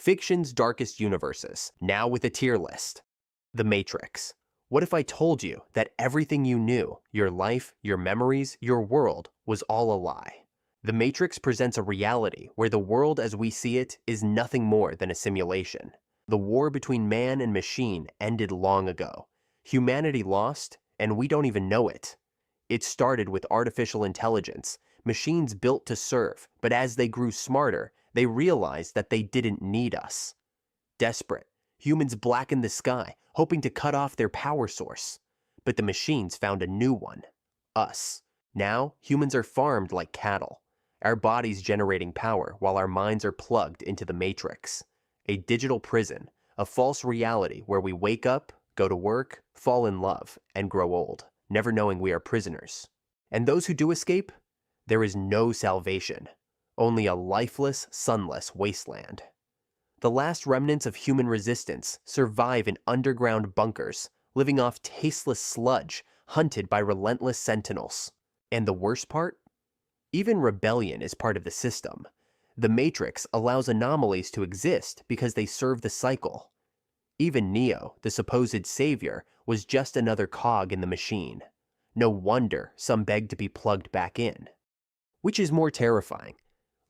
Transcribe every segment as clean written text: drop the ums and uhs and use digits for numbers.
Fiction's darkest universes, now with a tier list. The Matrix. What if I told you that everything you knew, your life, your memories, your world, was all a lie? The Matrix presents a reality where the world as we see it is nothing more than a simulation. The war between man and machine ended long ago. Humanity lost, and we don't even know it. It started with artificial intelligence, machines built to serve, but as they grew smarter, they realized that they didn't need us. Desperate, humans blackened the sky, hoping to cut off their power source. But the machines found a new one: us. Now, humans are farmed like cattle, our bodies generating power while our minds are plugged into the Matrix. A digital prison, a false reality where we wake up, go to work, fall in love, and grow old, never knowing we are prisoners. And those who do escape? There is no salvation, only a lifeless, sunless wasteland. The last remnants of human resistance survive in underground bunkers, living off tasteless sludge, hunted by relentless sentinels. And the worst part? Even rebellion is part of the system. The Matrix allows anomalies to exist because they serve the cycle. Even Neo, the supposed savior, was just another cog in the machine. No wonder some beg to be plugged back in. Which is more terrifying?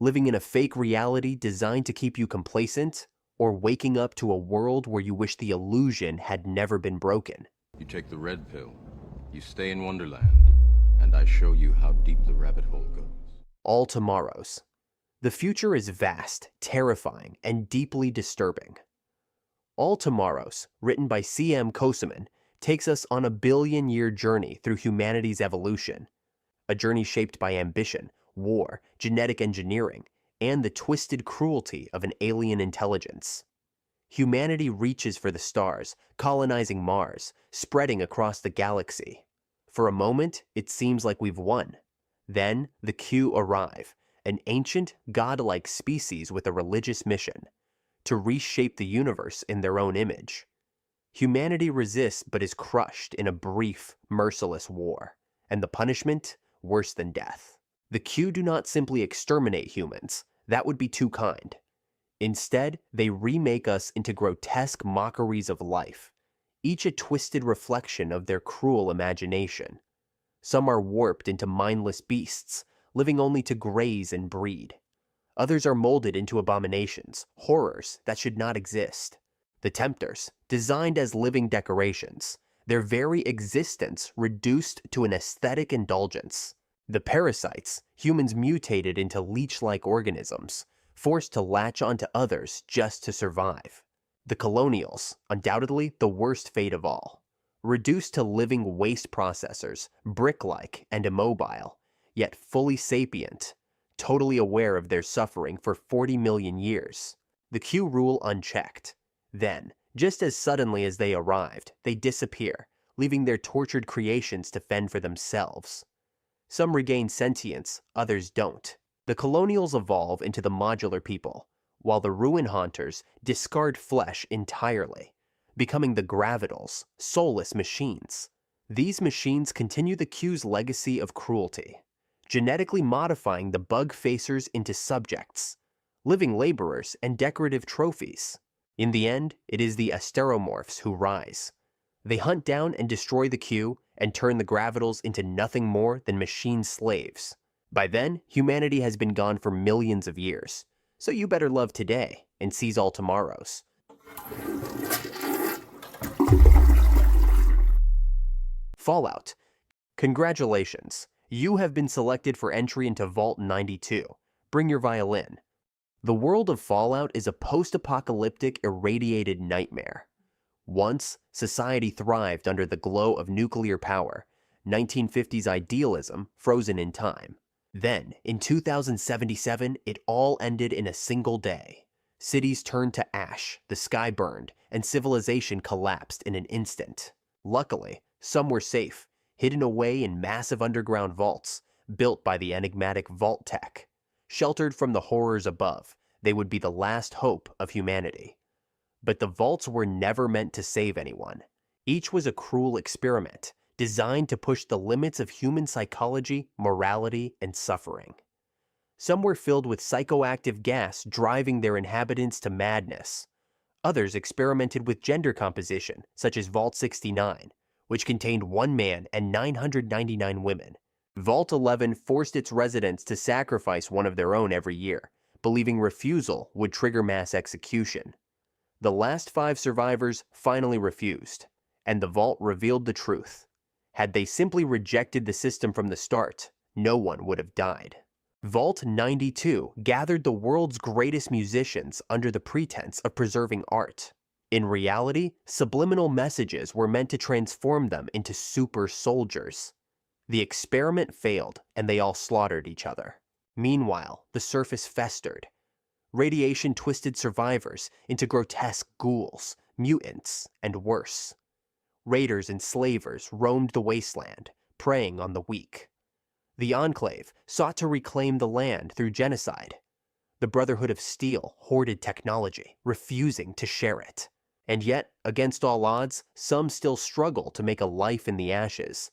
Living in a fake reality designed to keep you complacent, or waking up to a world where you wish the illusion had never been broken? You take the red pill, you stay in Wonderland, and I show you how deep the rabbit hole goes. All tomorrows. The future is vast, terrifying, and deeply disturbing. All Tomorrows, written by C.M. Koseman, takes us on a billion-year journey through humanity's evolution. A journey shaped by ambition, war, genetic engineering, and the twisted cruelty of an alien intelligence. Humanity reaches for the stars, colonizing Mars, spreading across the galaxy. For a moment, it seems like we've won. Then, the Q arrive, an ancient, godlike species with a religious mission: to reshape the universe in their own image. Humanity resists but is crushed in a brief, merciless war, and the punishment, worse than death. The Q do not simply exterminate humans, that would be too kind. Instead, they remake us into grotesque mockeries of life, each a twisted reflection of their cruel imagination. Some are warped into mindless beasts, living only to graze and breed. Others are molded into abominations, horrors that should not exist. The Tempters, designed as living decorations, their very existence reduced to an aesthetic indulgence. The Parasites, humans mutated into leech-like organisms, forced to latch onto others just to survive. The Colonials, undoubtedly the worst fate of all. Reduced to living waste processors, brick-like and immobile, yet fully sapient, totally aware of their suffering for 40 million years. The Q rule unchecked. Then, just as suddenly as they arrived, they disappear, leaving their tortured creations to fend for themselves. Some regain sentience, others don't. The Colonials evolve into the modular people, while the Ruin Haunters discard flesh entirely, becoming the Gravitals, soulless machines. These machines continue the Q's legacy of cruelty, genetically modifying the bug facers into subjects, living laborers and decorative trophies. In the end, it is the Asteromorphs who rise. They hunt down and destroy the Q and turn the Gravitals into nothing more than machine slaves. By then, humanity has been gone for millions of years, so you better love today and seize all tomorrows. Fallout. Congratulations, you have been selected for entry into Vault 92. Bring your violin. The world of Fallout is a post-apocalyptic, irradiated nightmare. Once, society thrived under the glow of nuclear power, 1950s idealism frozen in time. Then, in 2077, it all ended in a single day. Cities turned to ash, the sky burned, and civilization collapsed in an instant. Luckily, some were safe, hidden away in massive underground vaults, built by the enigmatic Vault Tech. Sheltered from the horrors above, they would be the last hope of humanity. But the vaults were never meant to save anyone. Each was a cruel experiment, designed to push the limits of human psychology, morality, and suffering. Some were filled with psychoactive gas driving their inhabitants to madness. Others experimented with gender composition, such as Vault 69, which contained 1 man and 999 women. Vault 11 forced its residents to sacrifice one of their own every year, believing refusal would trigger mass execution. The last 5 survivors finally refused, and the Vault revealed the truth. Had they simply rejected the system from the start, no one would have died. Vault 92 gathered the world's greatest musicians under the pretense of preserving art. In reality, subliminal messages were meant to transform them into super soldiers. The experiment failed, and they all slaughtered each other. Meanwhile, the surface festered. Radiation twisted survivors into grotesque ghouls, mutants, and worse. Raiders and slavers roamed the wasteland, preying on the weak. The Enclave sought to reclaim the land through genocide. The Brotherhood of Steel hoarded technology, refusing to share it. And yet, against all odds, some still struggle to make a life in the ashes.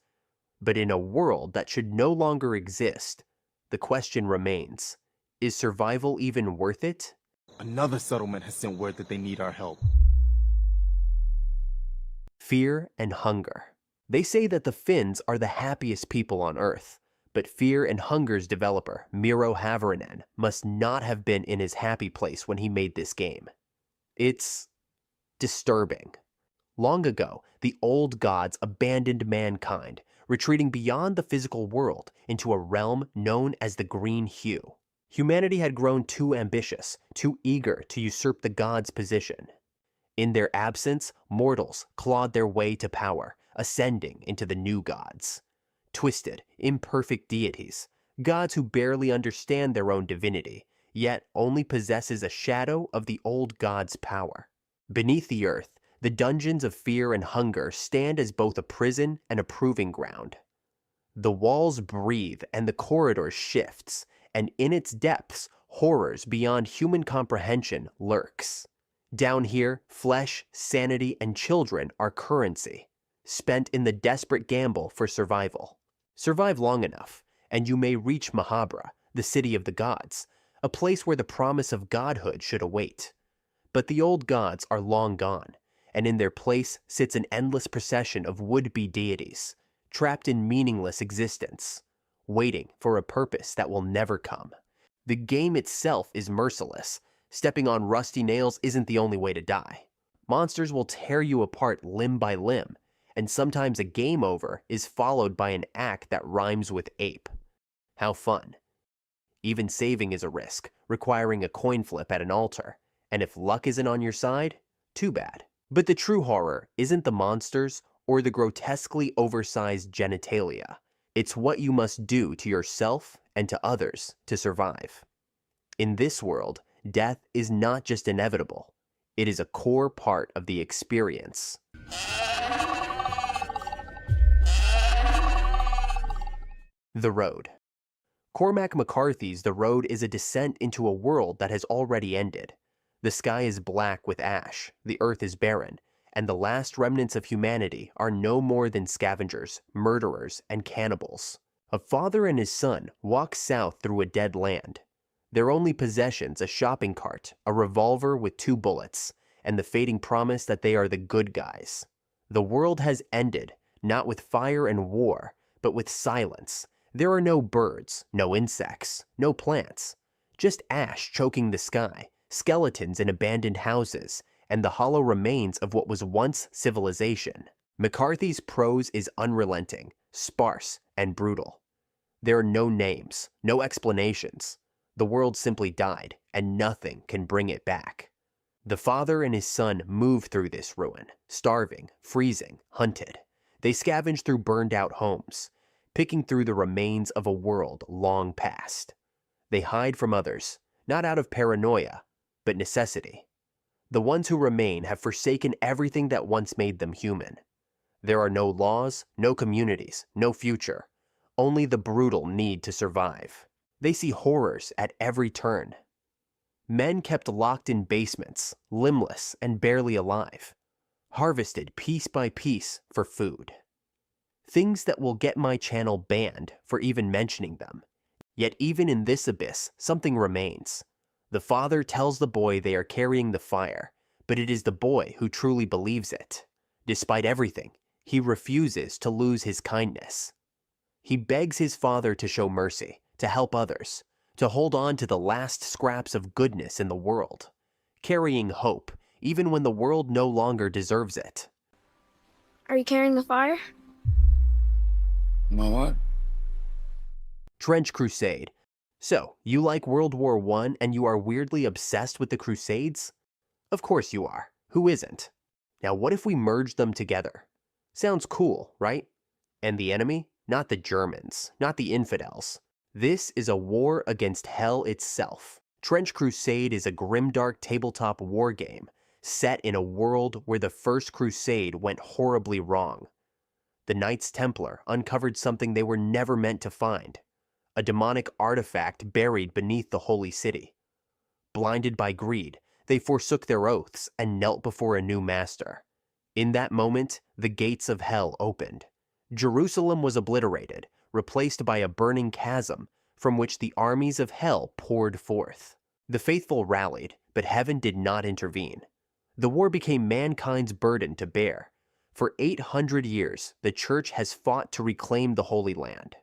But in a world that should no longer exist, the question remains, is survival even worth it? Another settlement has sent word that they need our help. Fear and hunger. They say that the Finns are the happiest people on Earth. But Fear and Hunger's developer, Miro Havarinen, must not have been in his happy place when he made this game. It's disturbing. Long ago, the old gods abandoned mankind, retreating beyond the physical world into a realm known as the Green Hue. Humanity had grown too ambitious, too eager to usurp the gods' position. In their absence, mortals clawed their way to power, ascending into the new gods. Twisted, imperfect deities, gods who barely understand their own divinity, yet only possesses a shadow of the old god's power. Beneath the earth, the dungeons of Fear and Hunger stand as both a prison and a proving ground. The walls breathe and the corridor shifts, and in its depths, horrors beyond human comprehension lurks. Down here, flesh, sanity, and children are currency, spent in the desperate gamble for survival. Survive long enough, and you may reach Mahabra, the city of the gods, a place where the promise of godhood should await. But the old gods are long gone, and in their place sits an endless procession of would-be deities, trapped in meaningless existence, waiting for a purpose that will never come. The game itself is merciless. Stepping on rusty nails isn't the only way to die. Monsters will tear you apart limb by limb, and sometimes a game over is followed by an act that rhymes with ape. How fun. Even saving is a risk, requiring a coin flip at an altar, and if luck isn't on your side, too bad. But the true horror isn't the monsters or the grotesquely oversized genitalia. It's what you must do to yourself and to others to survive. In this world, death is not just inevitable, it is a core part of the experience. The Road. Cormac McCarthy's The Road is a descent into a world that has already ended. The sky is black with ash, the earth is barren, and the last remnants of humanity are no more than scavengers, murderers, and cannibals. A father and his son walk south through a dead land. Their only possessions a shopping cart, a revolver with 2 bullets, and the fading promise that they are the good guys. The world has ended, not with fire and war, but with silence. There are no birds, no insects, no plants, just ash choking the sky, skeletons in abandoned houses, and the hollow remains of what was once civilization. McCarthy's prose is unrelenting, sparse, and brutal. There are no names, no explanations. The world simply died, and nothing can bring it back. The father and his son move through this ruin, starving, freezing, hunted. They scavenge through burned-out homes, picking through the remains of a world long past. They hide from others, not out of paranoia, but necessity. The ones who remain have forsaken everything that once made them human. There are no laws, no communities, no future, only the brutal need to survive. They see horrors at every turn. Men kept locked in basements, limbless and barely alive, harvested piece by piece for food. Things that will get my channel banned for even mentioning them. Yet even in this abyss, something remains. The father tells the boy they are carrying the fire, but it is the boy who truly believes it. Despite everything, he refuses to lose his kindness. He begs his father to show mercy, to help others, to hold on to the last scraps of goodness in the world, carrying hope even when the world no longer deserves it. Are you carrying the fire? My what? Trench Crusade. So, you like World War I and you are weirdly obsessed with the Crusades? Of course you are. Who isn't? Now what if we merge them together? Sounds cool, right? And the enemy? Not the Germans, not the infidels. This is a war against hell itself. Trench Crusade is a grimdark tabletop war game set in a world where the First Crusade went horribly wrong. The Knights Templar uncovered something they were never meant to find, a demonic artifact buried beneath the Holy City. Blinded by greed, they forsook their oaths and knelt before a new master. In that moment, the gates of hell opened. Jerusalem was obliterated, replaced by a burning chasm from which the armies of hell poured forth. The faithful rallied, but heaven did not intervene. The war became mankind's burden to bear. For 800 years, the Church has fought to reclaim the Holy Land.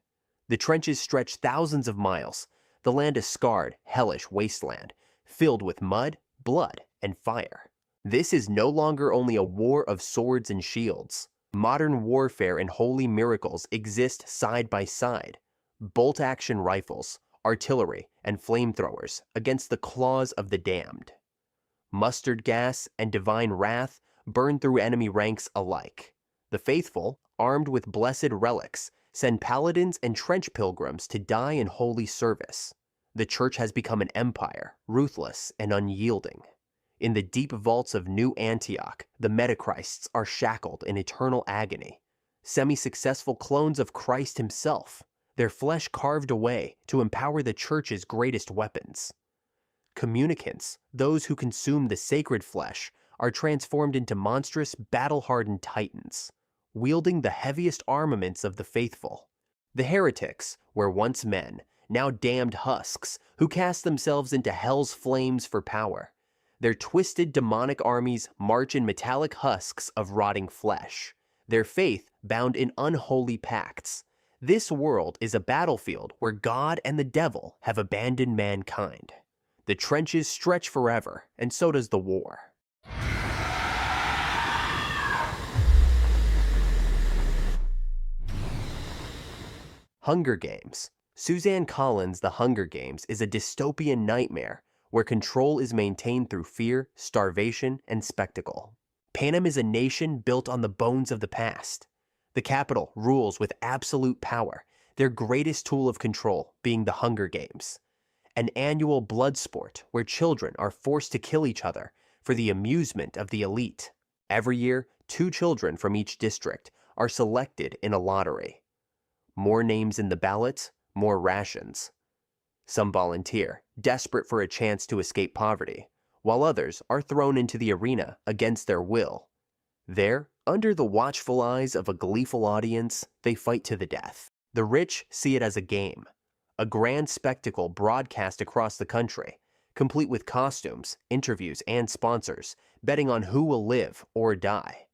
The trenches stretch thousands of miles, the land a scarred, hellish wasteland, filled with mud, blood, and fire. This is no longer only a war of swords and shields. Modern warfare and holy miracles exist side by side. Bolt-action rifles, artillery, and flamethrowers against the claws of the damned. Mustard gas and divine wrath burn through enemy ranks alike. The faithful, armed with blessed relics, send paladins and trench pilgrims to die in holy service. The Church has become an empire, ruthless and unyielding. In the deep vaults of New Antioch, the Metacrists are shackled in eternal agony. Semi-successful clones of Christ himself, their flesh carved away to empower the Church's greatest weapons. Communicants, those who consume the sacred flesh, are transformed into monstrous, battle-hardened titans, wielding the heaviest armaments of the faithful. The heretics were once men, now damned husks, who cast themselves into hell's flames for power. Their twisted demonic armies march in metallic husks of rotting flesh, their faith bound in unholy pacts. This world is a battlefield where God and the devil have abandoned mankind. The trenches stretch forever, and so does the war. Hunger Games. Suzanne Collins' The Hunger Games is a dystopian nightmare where control is maintained through fear, starvation, and spectacle. Panem is a nation built on the bones of the past. The capital rules with absolute power, their greatest tool of control being the Hunger Games, an annual blood sport where children are forced to kill each other for the amusement of the elite. Every year, 2 children from each district are selected in a lottery. More names in the ballot, more rations. Some volunteer, desperate for a chance to escape poverty, while others are thrown into the arena against their will. There, under the watchful eyes of a gleeful audience, they fight to the death. The rich see it as a game, a grand spectacle broadcast across the country, complete with costumes, interviews, and sponsors, betting on who will live or die.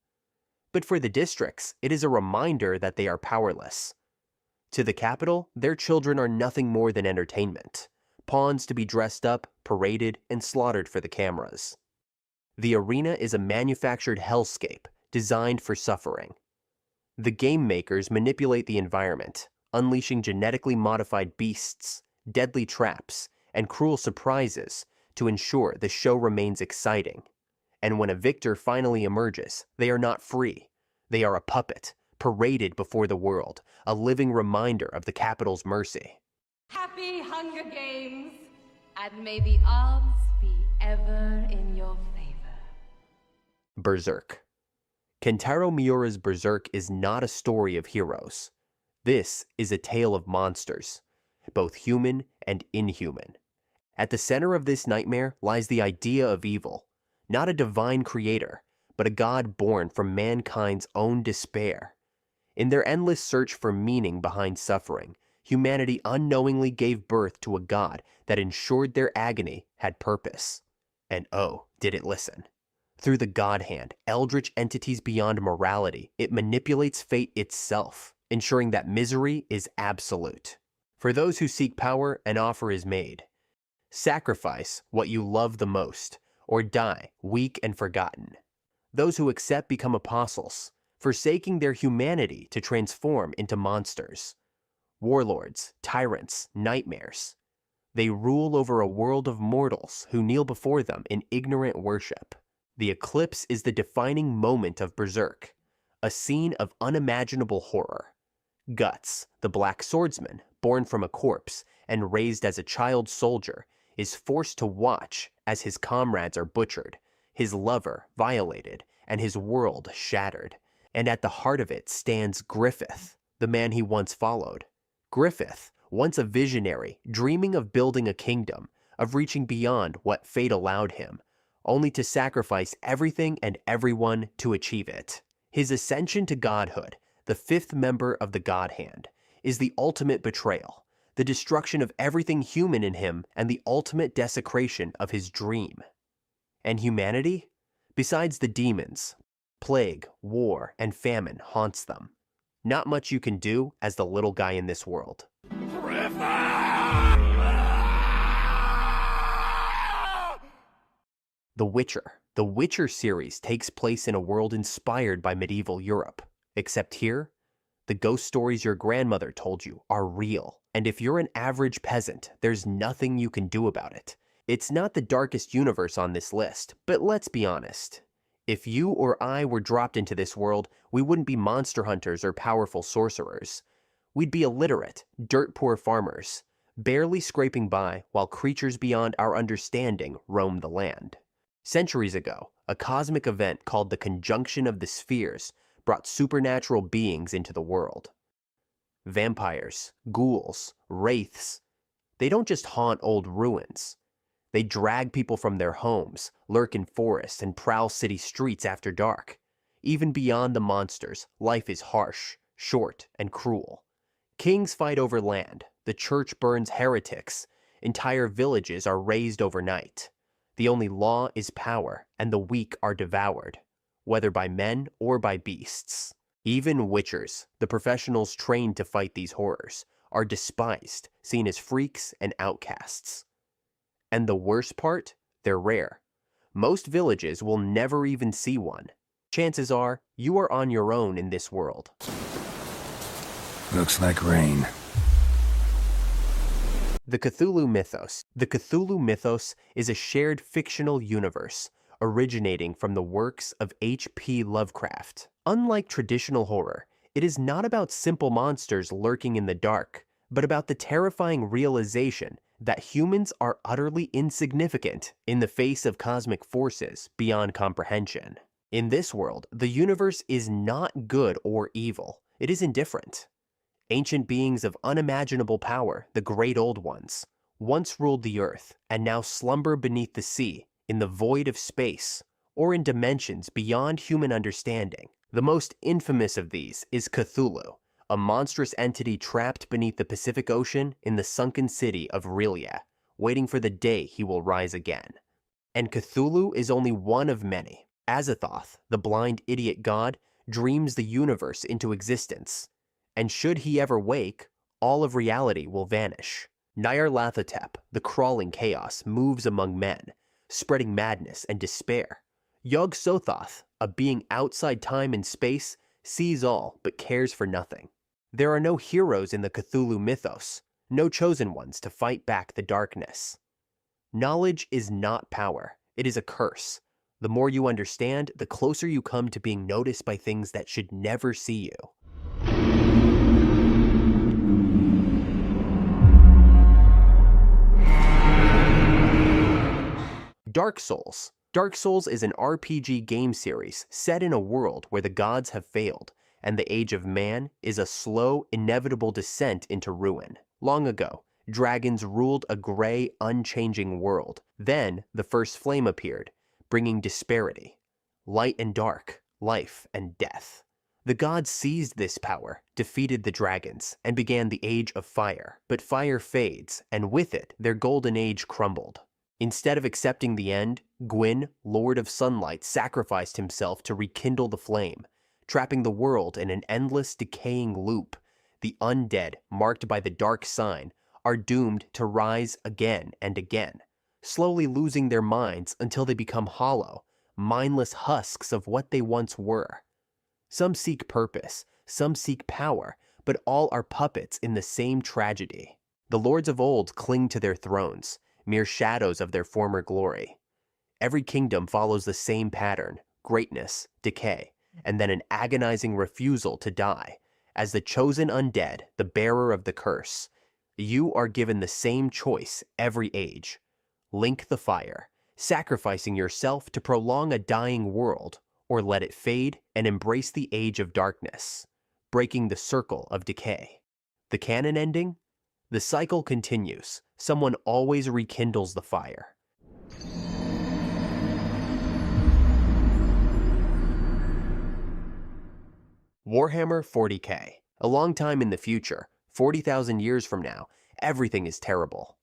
But for the districts, it is a reminder that they are powerless. To the capital, their children are nothing more than entertainment, pawns to be dressed up, paraded, and slaughtered for the cameras. The arena is a manufactured hellscape designed for suffering. The game makers manipulate the environment, unleashing genetically modified beasts, deadly traps, and cruel surprises to ensure the show remains exciting. And when a victor finally emerges, they are not free. They are a puppet, paraded before the world, a living reminder of the capital's mercy. Happy Hunger Games, and may the odds be ever in your favor. Berserk. Kentaro Miura's Berserk is not a story of heroes. This is a tale of monsters, both human and inhuman. At the center of this nightmare lies the idea of evil, not a divine creator, but a god born from mankind's own despair. In their endless search for meaning behind suffering, humanity unknowingly gave birth to a god that ensured their agony had purpose. And oh, did it listen. Through the God Hand, eldritch entities beyond morality, it manipulates fate itself, ensuring that misery is absolute. For those who seek power, an offer is made. Sacrifice what you love the most, or die weak and forgotten. Those who accept become apostles, forsaking their humanity to transform into monsters. Warlords, tyrants, nightmares. They rule over a world of mortals who kneel before them in ignorant worship. The eclipse is the defining moment of Berserk, a scene of unimaginable horror. Guts, the black swordsman, born from a corpse and raised as a child soldier, is forced to watch as his comrades are butchered, his lover violated, and his world shattered. And at the heart of it stands Griffith, the man he once followed. Griffith, once a visionary, dreaming of building a kingdom, of reaching beyond what fate allowed him, only to sacrifice everything and everyone to achieve it. His ascension to godhood, the fifth member of the God Hand, is the ultimate betrayal, the destruction of everything human in him and the ultimate desecration of his dream. And humanity? Besides the demons, plague, war, and famine haunts them. Not much you can do as the little guy in this world. The Witcher. The Witcher series takes place in a world inspired by medieval Europe. Except here, the ghost stories your grandmother told you are real. And if you're an average peasant, there's nothing you can do about it. It's not the darkest universe on this list, but let's be honest. If you or I were dropped into this world, we wouldn't be monster hunters or powerful sorcerers. We'd be illiterate, dirt-poor farmers, barely scraping by while creatures beyond our understanding roam the land. Centuries ago, a cosmic event called the Conjunction of the Spheres brought supernatural beings into the world. Vampires, ghouls, wraiths. They don't just haunt old ruins. They drag people from their homes, lurk in forests, and prowl city streets after dark. Even beyond the monsters, life is harsh, short, and cruel. Kings fight over land, the church burns heretics, entire villages are razed overnight. The only law is power, and the weak are devoured, whether by men or by beasts. Even witchers, the professionals trained to fight these horrors, are despised, seen as freaks and outcasts. And the worst part? They're rare. Most villages will never even see one. Chances are, you are on your own in this world. Looks like rain. The Cthulhu Mythos. The Cthulhu Mythos is a shared fictional universe originating from the works of H.P. Lovecraft. Unlike traditional horror, it is not about simple monsters lurking in the dark, but about the terrifying realization that humans are utterly insignificant in the face of cosmic forces beyond comprehension. In this world, the universe is not good or evil. It is indifferent. Ancient beings of unimaginable power, the Great Old Ones, once ruled the earth and now slumber beneath the sea, in the void of space, or in dimensions beyond human understanding. The most infamous of these is Cthulhu, a monstrous entity trapped beneath the Pacific Ocean in the sunken city of Relia, waiting for the day he will rise again. And Cthulhu is only one of many. Azathoth, the blind idiot god, dreams the universe into existence. And should he ever wake, all of reality will vanish. Nyarlathotep, the crawling chaos, moves among men, spreading madness and despair. Yog-Sothoth, a being outside time and space, sees all but cares for nothing. There are no heroes in the Cthulhu Mythos, no chosen ones to fight back the darkness. Knowledge is not power, it is a curse. The more you understand, the closer you come to being noticed by things that should never see you. Dark Souls. Dark Souls is an RPG game series set in a world where the gods have failed, and the age of man is a slow, inevitable descent into ruin. Long ago, dragons ruled a gray, unchanging world. Then, the first flame appeared, bringing disparity. Light and dark, life and death. The gods seized this power, defeated the dragons, and began the Age of Fire. But fire fades, and with it, their golden age crumbled. Instead of accepting the end, Gwyn, Lord of Sunlight, sacrificed himself to rekindle the flame, trapping the world in an endless decaying loop. The undead, marked by the dark sign, are doomed to rise again and again, slowly losing their minds until they become hollow, mindless husks of what they once were. Some seek purpose, some seek power, but all are puppets in the same tragedy. The lords of old cling to their thrones, mere shadows of their former glory. Every kingdom follows the same pattern: greatness, decay, and then an agonizing refusal to die. As the chosen undead, the bearer of the curse, you are given the same choice every age. Link the fire, sacrificing yourself to prolong a dying world, or let it fade and embrace the age of darkness, breaking the circle of decay. The canon ending? The cycle continues. Someone always rekindles the fire. Warhammer 40K. A long time in the future, 40,000 years from now, everything is terrible.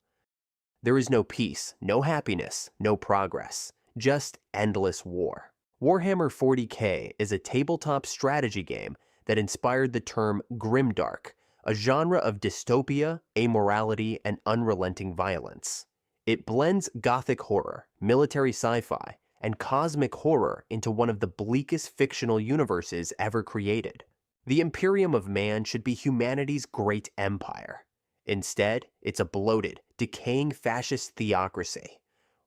There is no peace, no happiness, no progress, just endless war. Warhammer 40K is a tabletop strategy game that inspired the term grimdark, a genre of dystopia, amorality, and unrelenting violence. It blends gothic horror, military sci-fi, and cosmic horror into one of the bleakest fictional universes ever created. The Imperium of Man should be humanity's great empire. Instead, it's a bloated, decaying fascist theocracy,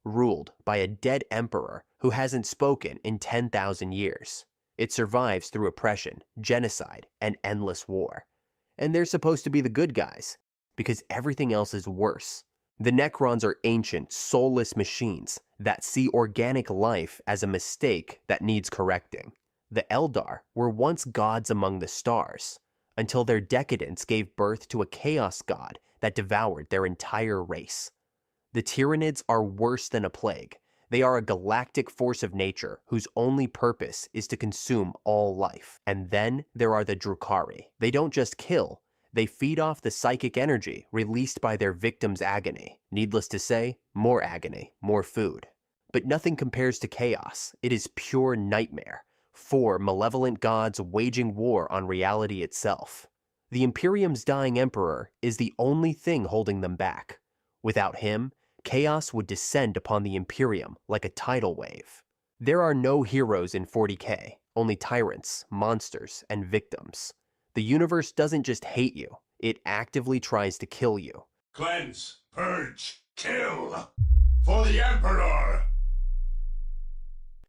ruled by a dead emperor who hasn't spoken in 10,000 years. It survives through oppression, genocide, and endless war. And they're supposed to be the good guys, because everything else is worse. The Necrons are ancient, soulless machines that see organic life as a mistake that needs correcting. The Eldar were once gods among the stars, until their decadence gave birth to a chaos god that devoured their entire race. The Tyranids are worse than a plague. They are a galactic force of nature whose only purpose is to consume all life. And then there are the Drukhari. They don't just kill, they feed off the psychic energy released by their victims' agony. Needless to say, more agony, more food. But nothing compares to chaos. It is pure nightmare. 4 malevolent gods waging war on reality itself. The Imperium's dying emperor is the only thing holding them back. Without him, chaos would descend upon the Imperium like a tidal wave. There are no heroes in 40K, only tyrants, monsters, and victims. The universe doesn't just hate you, it actively tries to kill you. Cleanse, purge, kill! For the Emperor!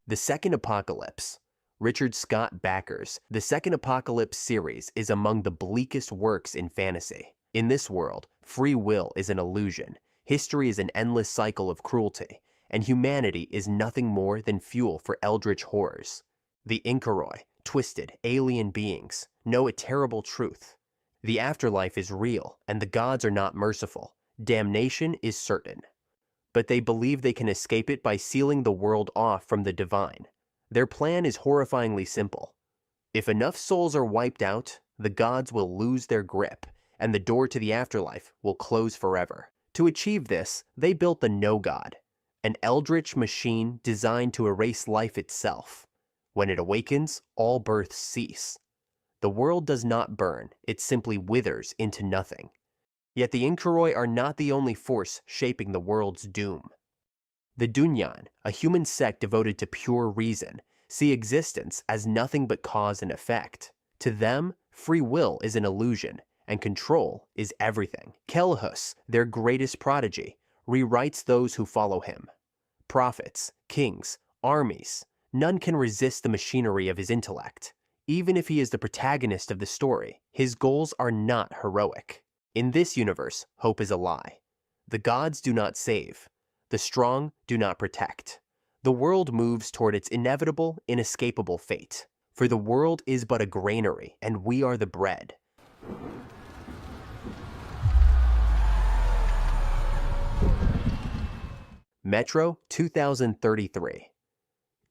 The Second Apocalypse. Richard Scott Backer's The Second Apocalypse series is among the bleakest works in fantasy. In this world, free will is an illusion, history is an endless cycle of cruelty, and humanity is nothing more than fuel for eldritch horrors. The Inkaroi, twisted, alien beings, know a terrible truth. The afterlife is real, and the gods are not merciful. Damnation is certain. But they believe they can escape it by sealing the world off from the divine. Their plan is horrifyingly simple. If enough souls are wiped out, the gods will lose their grip, and the door to the afterlife will close forever. To achieve this, they built the No God, an eldritch machine designed to erase life itself. When it awakens, all births cease. The world does not burn, it simply withers into nothing. Yet the Inkaroi are not the only force shaping the world's doom. The Dunyan, a human sect devoted to pure reason, see existence as nothing but cause and effect. To them, free will is an illusion, and control is everything. Kelhus, their greatest prodigy, rewrites those who follow him. Prophets, kings, armies, none can resist the machinery of his intellect. Even if he is the protagonist of the story, his goals are not heroic. In this universe, hope is a lie. The gods do not save. The strong do not protect. The world moves toward its inevitable, inescapable fate. For the world is but a granary, and we are the bread. Metro 2033.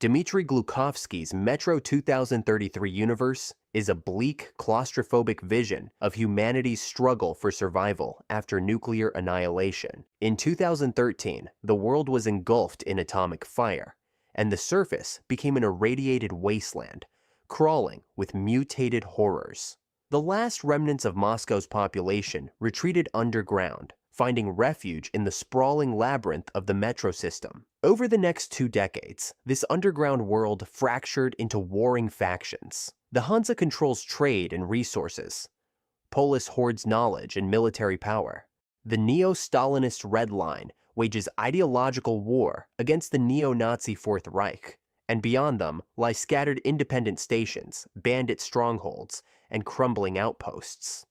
Dmitry Glukovsky's Metro 2033 universe is a bleak, claustrophobic vision of humanity's struggle for survival after nuclear annihilation. In 2013, the world was engulfed in atomic fire, and the surface became an irradiated wasteland, crawling with mutated horrors. The last remnants of Moscow's population retreated underground, finding refuge in the sprawling labyrinth of the metro system. Over the next 2 decades, this underground world fractured into warring factions. The Hansa controls trade and resources. Polis hoards knowledge and military power. The neo-Stalinist Red Line wages ideological war against the neo-Nazi Fourth Reich, and beyond them lie scattered independent stations, bandit strongholds, and crumbling outposts.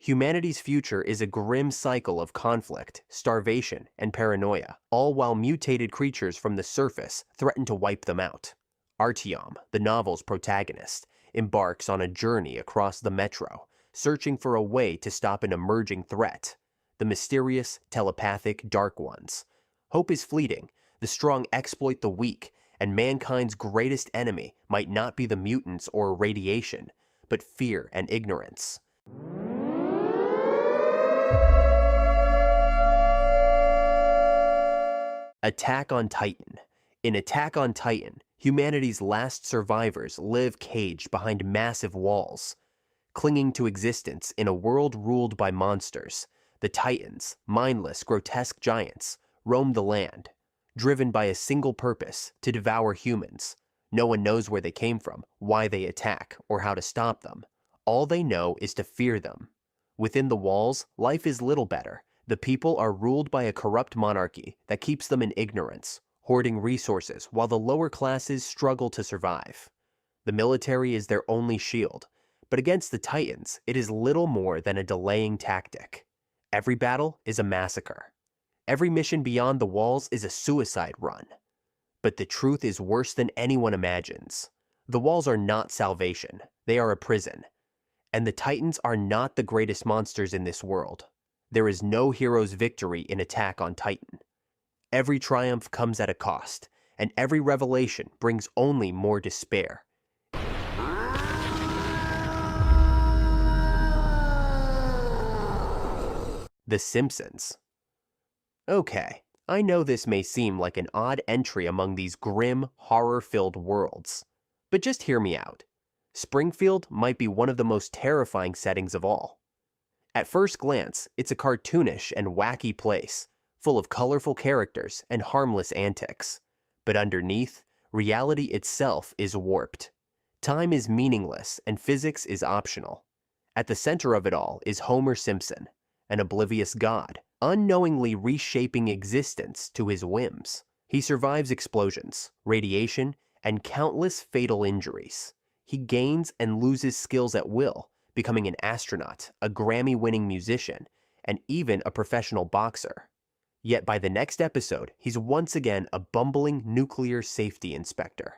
Humanity's future is a grim cycle of conflict, starvation, and paranoia, all while mutated creatures from the surface threaten to wipe them out. Artyom, the novel's protagonist, embarks on a journey across the metro, searching for a way to stop an emerging threat, the mysterious, telepathic Dark Ones. Hope is fleeting, the strong exploit the weak, and mankind's greatest enemy might not be the mutants or radiation, but fear and ignorance. Attack on Titan. In Attack on Titan, humanity's last survivors live caged behind massive walls. Clinging to existence in a world ruled by monsters, the Titans, mindless, grotesque giants, roam the land, driven by a single purpose: to devour humans. No one knows where they came from, why they attack, or how to stop them. All they know is to fear them. Within the walls, life is little better. The people are ruled by a corrupt monarchy that keeps them in ignorance, hoarding resources while the lower classes struggle to survive. The military is their only shield, but against the Titans, it is little more than a delaying tactic. Every battle is a massacre. Every mission beyond the walls is a suicide run. But the truth is worse than anyone imagines. The walls are not salvation, they are a prison. And the Titans are not the greatest monsters in this world. There is no hero's victory in Attack on Titan. Every triumph comes at a cost, and every revelation brings only more despair. The Simpsons. Okay, I know this may seem like an odd entry among these grim, horror-filled worlds, but just hear me out. Springfield might be one of the most terrifying settings of all. At first glance, it's a cartoonish and wacky place, full of colorful characters and harmless antics. But underneath, reality itself is warped. Time is meaningless and physics is optional. At the center of it all is Homer Simpson, an oblivious god, unknowingly reshaping existence to his whims. He survives explosions, radiation, and countless fatal injuries. He gains and loses skills at will, becoming an astronaut, a Grammy-winning musician, and even a professional boxer. Yet by the next episode, he's once again a bumbling nuclear safety inspector.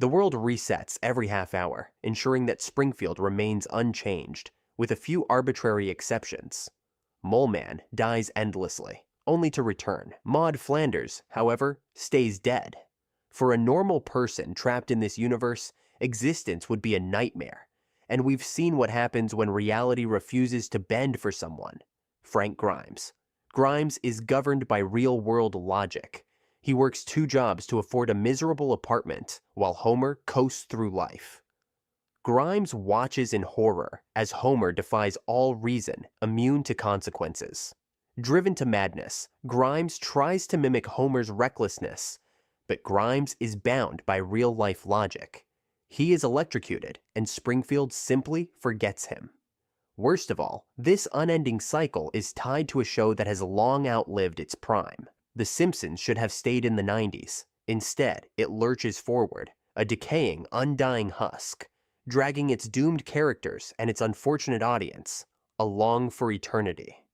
The world resets every half hour, ensuring that Springfield remains unchanged, with a few arbitrary exceptions. Mole Man dies endlessly, only to return. Maud Flanders, however, stays dead. For a normal person trapped in this universe, existence would be a nightmare. And we've seen what happens when reality refuses to bend for someone. Frank Grimes. Grimes is governed by real-world logic. He works 2 jobs to afford a miserable apartment, while Homer coasts through life. Grimes watches in horror as Homer defies all reason, immune to consequences. Driven to madness, Grimes tries to mimic Homer's recklessness, but Grimes is bound by real-life logic. He is electrocuted, and Springfield simply forgets him. Worst of all, this unending cycle is tied to a show that has long outlived its prime. The Simpsons should have stayed in the 90s. Instead, it lurches forward, a decaying, undying husk, dragging its doomed characters and its unfortunate audience along for eternity.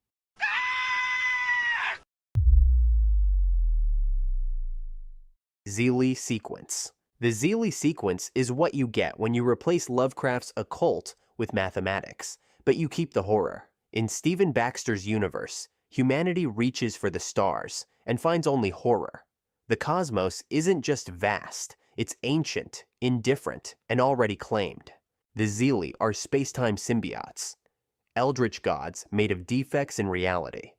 Xeelee Sequence. The Xeelee Sequence is what you get when you replace Lovecraft's occult with mathematics, but you keep the horror. In Stephen Baxter's universe, humanity reaches for the stars and finds only horror. The cosmos isn't just vast, It's ancient, indifferent, and already claimed. The Xeelee are space-time symbiotes, eldritch gods made of defects in reality.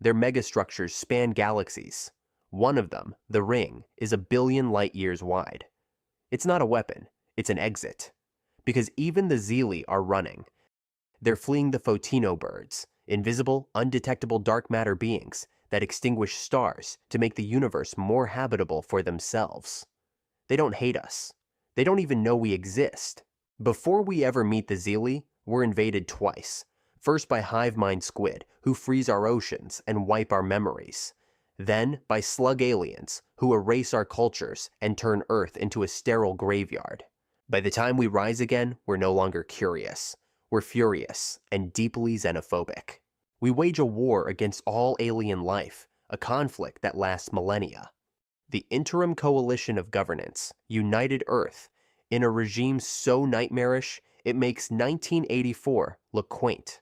Their megastructures span galaxies. One of them, the Ring, is 1 billion light-years wide. It's not a weapon, it's an exit. Because even the Xeelee are running. They're fleeing the Photino birds, invisible, undetectable dark matter beings that extinguish stars to make the universe more habitable for themselves. They don't hate us. They don't even know we exist. Before we ever meet the Xeelee, we're invaded twice. First by hive mind squid, who freeze our oceans and wipe our memories. Then by slug aliens, who erase our cultures and turn Earth into a sterile graveyard. By the time we rise again, we're no longer curious. We're furious and deeply xenophobic. We wage a war against all alien life, a conflict that lasts millennia. The interim coalition of governance united Earth in a regime so nightmarish it makes 1984 look quaint.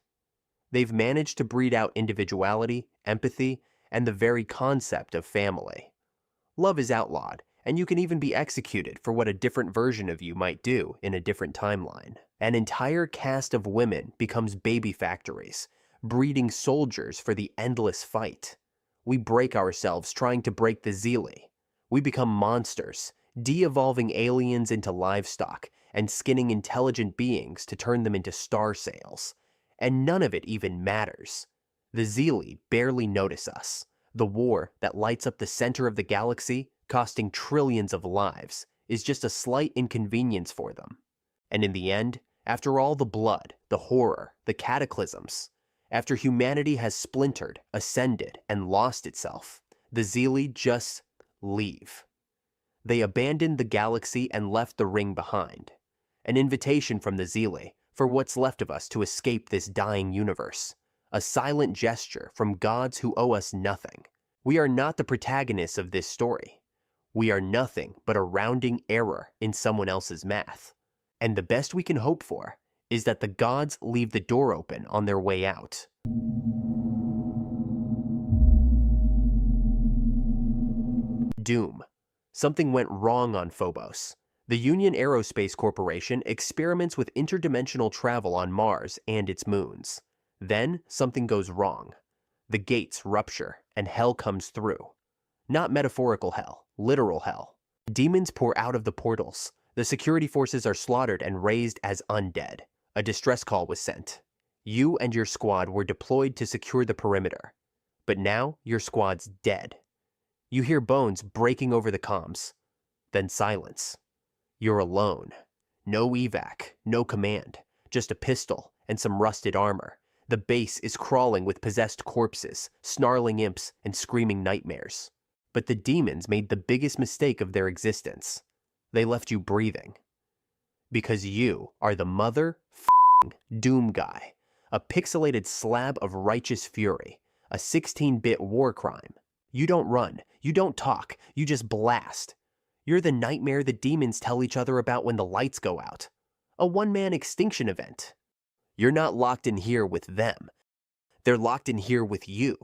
They've managed to breed out individuality, empathy, and the very concept of family. Love is outlawed, and you can even be executed for what a different version of you might do in a different timeline. An entire cast of women becomes baby factories, breeding soldiers for the endless fight. We break ourselves trying to break the Xeelee. We become monsters, de-evolving aliens into livestock and skinning intelligent beings to turn them into star sails. And none of it even matters. The Xeelee barely notice us. The war that lights up the center of the galaxy, costing trillions of lives, is just a slight inconvenience for them. And in the end, after all the blood, the horror, the cataclysms, after humanity has splintered, ascended, and lost itself, the Xeelee just leave. They abandoned the galaxy and left the Ring behind. An invitation from the Xeelee for what's left of us to escape this dying universe. A silent gesture from gods who owe us nothing. We are not the protagonists of this story. We are nothing but a rounding error in someone else's math. And the best we can hope for is that the gods leave the door open on their way out. Doom. Something went wrong on Phobos. The Union Aerospace Corporation experiments with interdimensional travel on Mars and its moons. Then something goes wrong. The gates rupture and hell comes through. Not metaphorical hell, literal hell. Demons pour out of the portals. The security forces are slaughtered and raised as undead. A distress call was sent. You and your squad were deployed to secure the perimeter. But now your squad's dead. You hear bones breaking over the comms. Then silence. You're alone. No evac, no command. Just a pistol and some rusted armor. The base is crawling with possessed corpses, snarling imps, and screaming nightmares. But the demons made the biggest mistake of their existence. They left you breathing. Because you are the mother-f***ing Doom guy. A pixelated slab of righteous fury. A 16-bit war crime. You don't run. You don't talk. You just blast. You're the nightmare the demons tell each other about when the lights go out. A one-man extinction event. You're not locked in here with them. They're locked in here with you.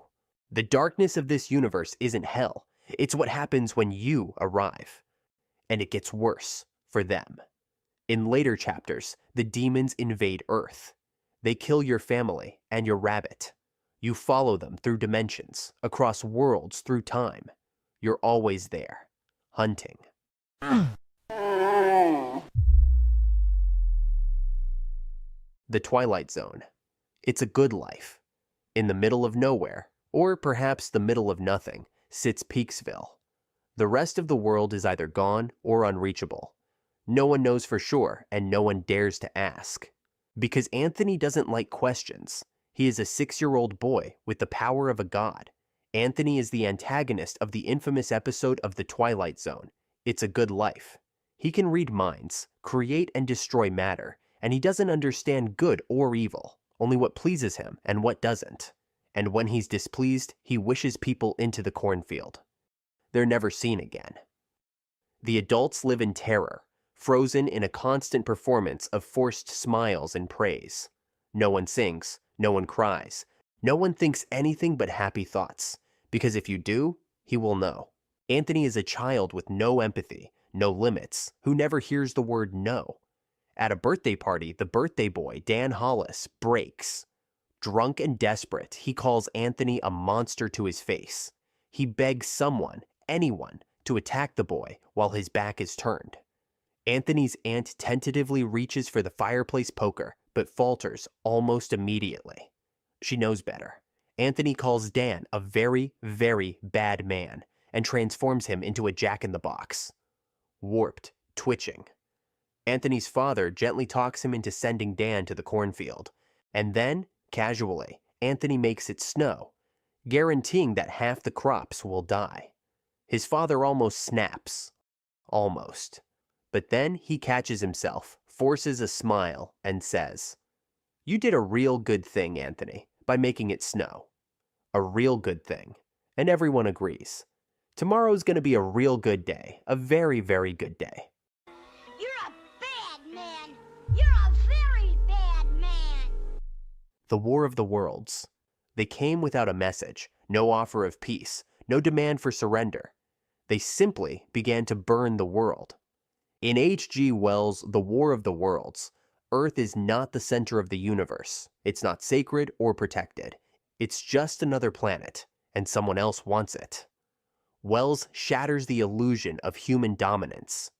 The darkness of this universe isn't hell. It's what happens when you arrive. And it gets worse for them. In later chapters, the demons invade Earth. They kill your family and your rabbit. You follow them through dimensions, across worlds, through time. You're always there, hunting. The Twilight Zone. It's a good life. In the middle of nowhere, or perhaps the middle of nothing, sits Peaksville. The rest of the world is either gone or unreachable. No one knows for sure, and no one dares to ask. Because Anthony doesn't like questions. He is a 6-year-old boy with the power of a god. Anthony is the antagonist of the infamous episode of The Twilight Zone, It's a Good Life. He can read minds, create and destroy matter, and he doesn't understand good or evil, only what pleases him and what doesn't. And when he's displeased, he wishes people into the cornfield. They're never seen again. The adults live in terror, frozen in a constant performance of forced smiles and praise. No one sings, no one cries, no one thinks anything but happy thoughts, because if you do, he will know. Anthony is a child with no empathy, no limits, who never hears the word no. At a birthday party, the birthday boy, Dan Hollis, breaks. Drunk and desperate, he calls Anthony a monster to his face. He begs someone, anyone, to attack the boy while his back is turned. Anthony's aunt tentatively reaches for the fireplace poker, but falters almost immediately. She knows better. Anthony calls Dan a very, very bad man and transforms him into a jack-in-the-box. Warped, twitching. Anthony's father gently talks him into sending Dan to the cornfield, and then, casually, Anthony makes it snow, guaranteeing that half the crops will die. His father almost snaps. Almost. But then he catches himself, forces a smile, and says, "You did a real good thing, Anthony, by making it snow." A real good thing. And everyone agrees. Tomorrow's gonna be a real good day. A very, very good day. You're a bad man. You're a very bad man. The War of the Worlds. They came without a message, no offer of peace, no demand for surrender. They simply began to burn the world. In H.G. Wells' The War of the Worlds, Earth is not the center of the universe. It's not sacred or protected. It's just another planet, and someone else wants it. Wells shatters the illusion of human dominance.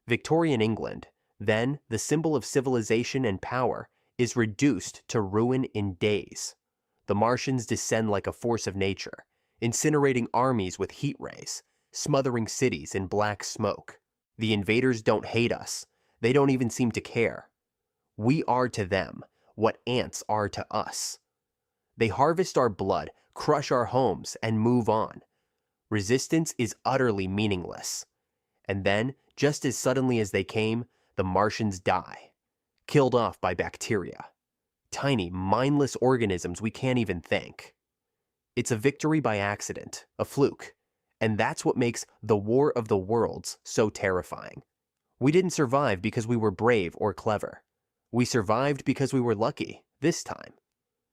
Victorian England, then the symbol of civilization and power, is reduced to ruin in days. The Martians descend like a force of nature, incinerating armies with heat rays, smothering cities in black smoke. The invaders don't hate us. They don't even seem to care. We are to them what ants are to us. They harvest our blood, crush our homes, and move on. Resistance is utterly meaningless. And then, just as suddenly as they came, the Martians die, killed off by bacteria. Tiny, mindless organisms we can't even thank. It's a victory by accident, a fluke. And that's what makes the War of the Worlds so terrifying. We didn't survive because we were brave or clever. We survived because we were lucky, this time.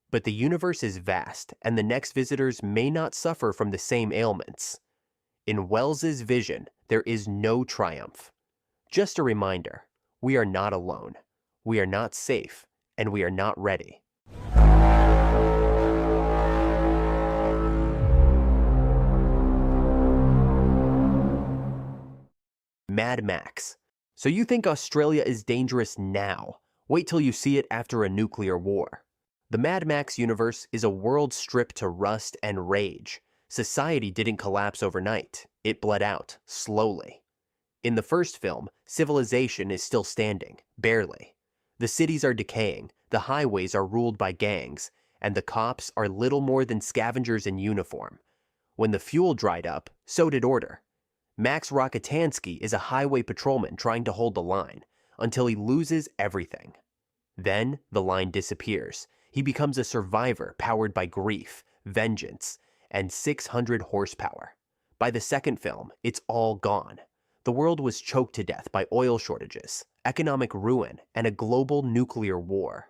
But the universe is vast, and the next visitors may not suffer from the same ailments. In Wells's vision, there is no triumph. Just a reminder, we are not alone. We are not safe, and we are not ready. Mad Max. So you think Australia is dangerous now? Wait till you see it after a nuclear war. The Mad Max universe is a world stripped to rust and rage. Society didn't collapse overnight. It bled out, slowly. In the first film, civilization is still standing, barely. The cities are decaying, the highways are ruled by gangs, and the cops are little more than scavengers in uniform. When the fuel dried up, so did order. Max Rockatansky is a highway patrolman trying to hold the line, until he loses everything. Then, the line disappears. He becomes a survivor powered by grief, vengeance, and 600 horsepower. By the second film, it's all gone. The world was choked to death by oil shortages, economic ruin, and a global nuclear war.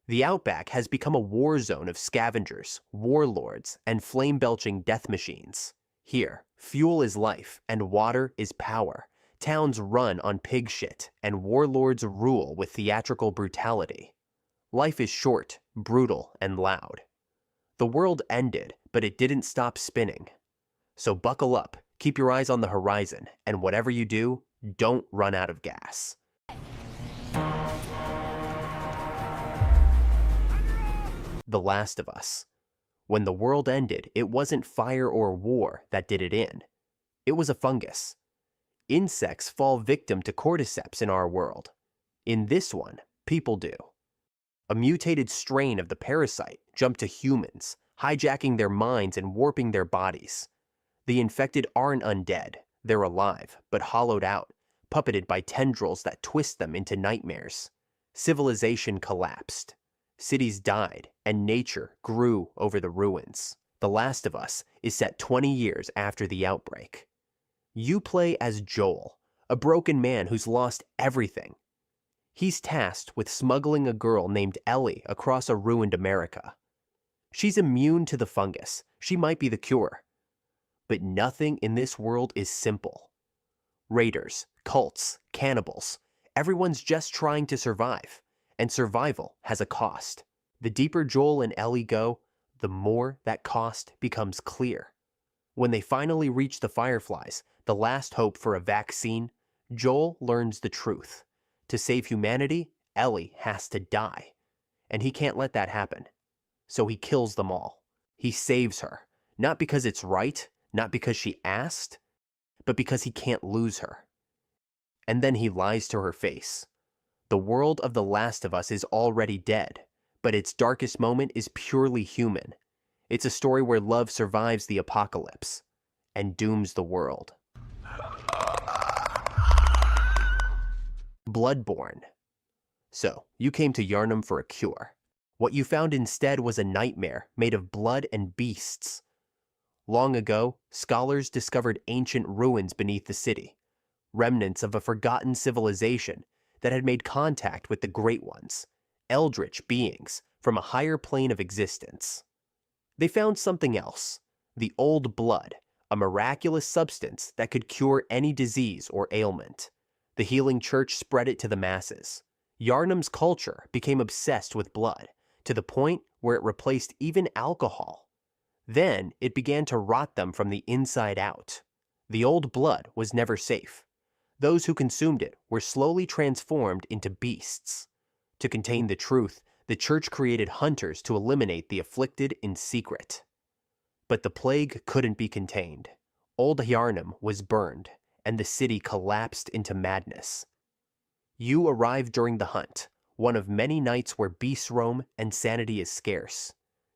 The Outback has become a war zone of scavengers, warlords, and flame-belching death machines. Here, fuel is life, and water is power. Towns run on pig shit, and warlords rule with theatrical brutality. Life is short, brutal, and loud. The world ended, but it didn't stop spinning. So buckle up, keep your eyes on the horizon, and whatever you do, don't run out of gas. The Last of Us. When the world ended, it wasn't fire or war that did it in. It was a fungus. Insects fall victim to cordyceps in our world. In this one, people do. A mutated strain of the parasite jumped to humans, hijacking their minds and warping their bodies. The infected aren't undead. They're alive, but hollowed out, puppeted by tendrils that twist them into nightmares. Civilization collapsed. Cities died, and nature grew over the ruins. The Last of Us is set 20 years after the outbreak. You play as Joel, a broken man who's lost everything. He's tasked with smuggling a girl named Ellie across a ruined America. She's immune to the fungus. She might be the cure. But nothing in this world is simple. Raiders, cults, cannibals. Everyone's just trying to survive, and survival has a cost. The deeper Joel and Ellie go, the more that cost becomes clear. When they finally reach the Fireflies, the last hope for a vaccine, Joel learns the truth. To save humanity, Ellie has to die. And he can't let that happen. So he kills them all. He saves her, not because it's right, not because she asked, but because he can't lose her. And then he lies to her face. The world of The Last of Us is already dead, but its darkest moment is purely human. It's a story where love survives the apocalypse and dooms the world. Bloodborne. So, you came to Yharnam for a cure. What you found instead was a nightmare made of blood and beasts. Long ago, scholars discovered ancient ruins beneath the city, remnants of a forgotten civilization that had made contact with the Great Ones, eldritch beings from a higher plane of existence. They found something else, the old blood, a miraculous substance that could cure any disease or ailment. The healing church spread it to the masses. Yharnam's culture became obsessed with blood, to the point where it replaced even alcohol. Then it began to rot them from the inside out. The old blood was never safe. Those who consumed it were slowly transformed into beasts. To contain the truth, the church created hunters to eliminate the afflicted in secret. But the plague couldn't be contained. Old Yharnam was burned, and the city collapsed into madness. You arrived during the hunt, one of many nights where beasts roam and sanity is scarce.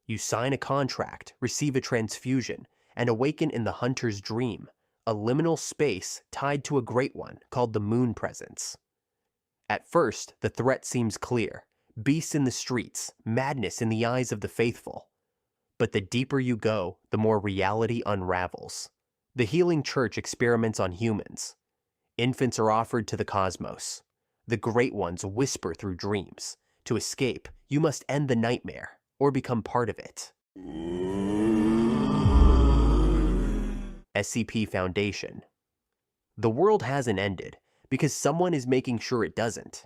You sign a contract, receive a transfusion, and awaken in the hunter's dream, a liminal space tied to a great one called the Moon Presence. At first, the threat seems clear. Beasts in the streets, madness in the eyes of the faithful. But the deeper you go, the more reality unravels. The healing church experiments on humans. Infants are offered to the cosmos. The Great Ones whisper through dreams. To escape, you must end the nightmare, or become part of it. SCP Foundation. The world hasn't ended, because someone is making sure it doesn't.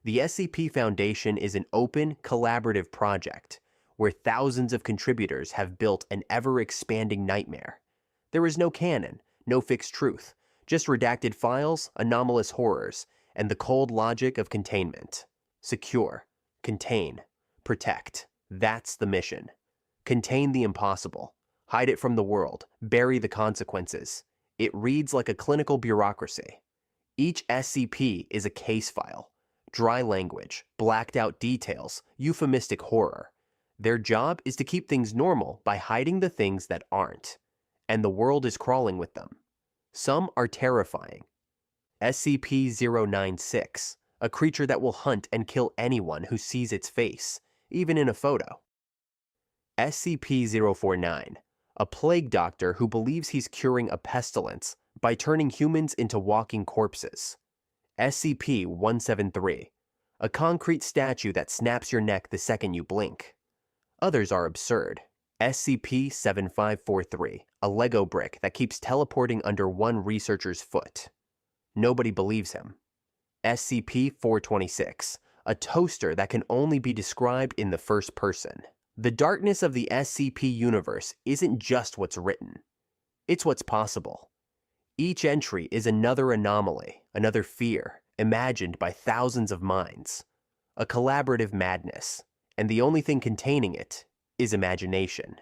The SCP Foundation is an open, collaborative project, where thousands of contributors have built an ever-expanding nightmare. There is no canon, no fixed truth, just redacted files, anomalous horrors, and the cold logic of containment. Secure, contain, protect. That's the mission. Contain the impossible. Hide it from the world. Bury the consequences. It reads like a clinical bureaucracy. Each SCP is a case file. Dry language, blacked out details, euphemistic horror. Their job is to keep things normal by hiding the things that aren't. And the world is crawling with them. Some are terrifying. SCP-096, a creature that will hunt and kill anyone who sees its face, even in a photo. SCP-049, a plague doctor who believes he's curing a pestilence by turning humans into walking corpses. SCP-173, a concrete statue that snaps your neck the second you blink. Others are absurd. SCP-7543, a Lego brick that keeps teleporting under one researcher's foot. Nobody believes him. SCP-426, a toaster that can only be described in the first person. The darkness of the SCP universe isn't just what's written. It's what's possible. Each entry is another anomaly, another fear, imagined by thousands of minds. A collaborative madness, and the only thing containing it is imagination.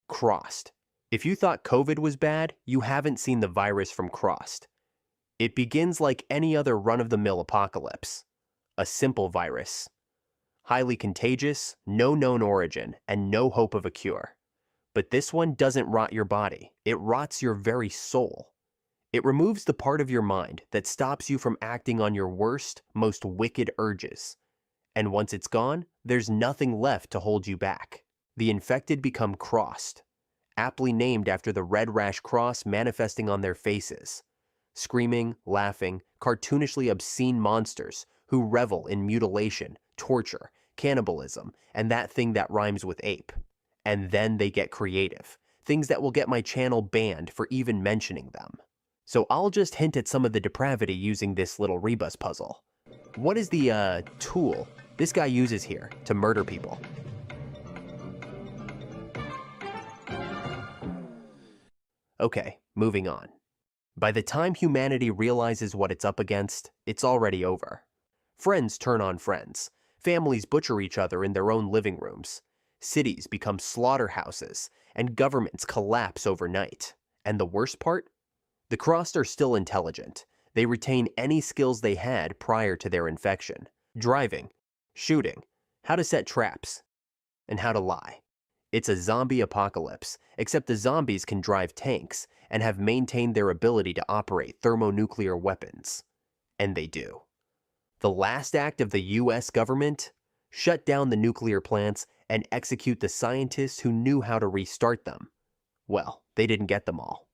Crossed. If you thought COVID was bad, you haven't seen the virus from Crossed. It begins like any other run-of-the-mill apocalypse. A simple virus. Highly contagious, no known origin, and no hope of a cure. But this one doesn't rot your body. It rots your very soul. It removes the part of your mind that stops you from acting on your worst, most wicked urges. And once it's gone, there's nothing left to hold you back. The infected become crossed, aptly named after the red rash cross manifesting on their faces. Screaming, laughing, cartoonishly obscene monsters who revel in mutilation, torture, cannibalism, and that thing that rhymes with ape. And then they get creative. things that will get my channel banned for even mentioning them. So I'll just hint at some of the depravity using this little rebus puzzle. What is the, tool this guy uses here to murder people? Okay, moving on. By the time humanity realizes what it's up against, it's already over. Friends turn on friends. Families butcher each other in their own living rooms. Cities become slaughterhouses, and governments collapse overnight. And the worst part? The Crossed are still intelligent. They retain any skills they had prior to their infection. Driving, shooting, how to set traps, and how to lie. It's a zombie apocalypse, except the zombies can drive tanks and have maintained their ability to operate thermonuclear weapons. And they do. The last act of the US government? Shut down the nuclear plants and execute the scientists who knew how to restart them. Well, they didn't get them all.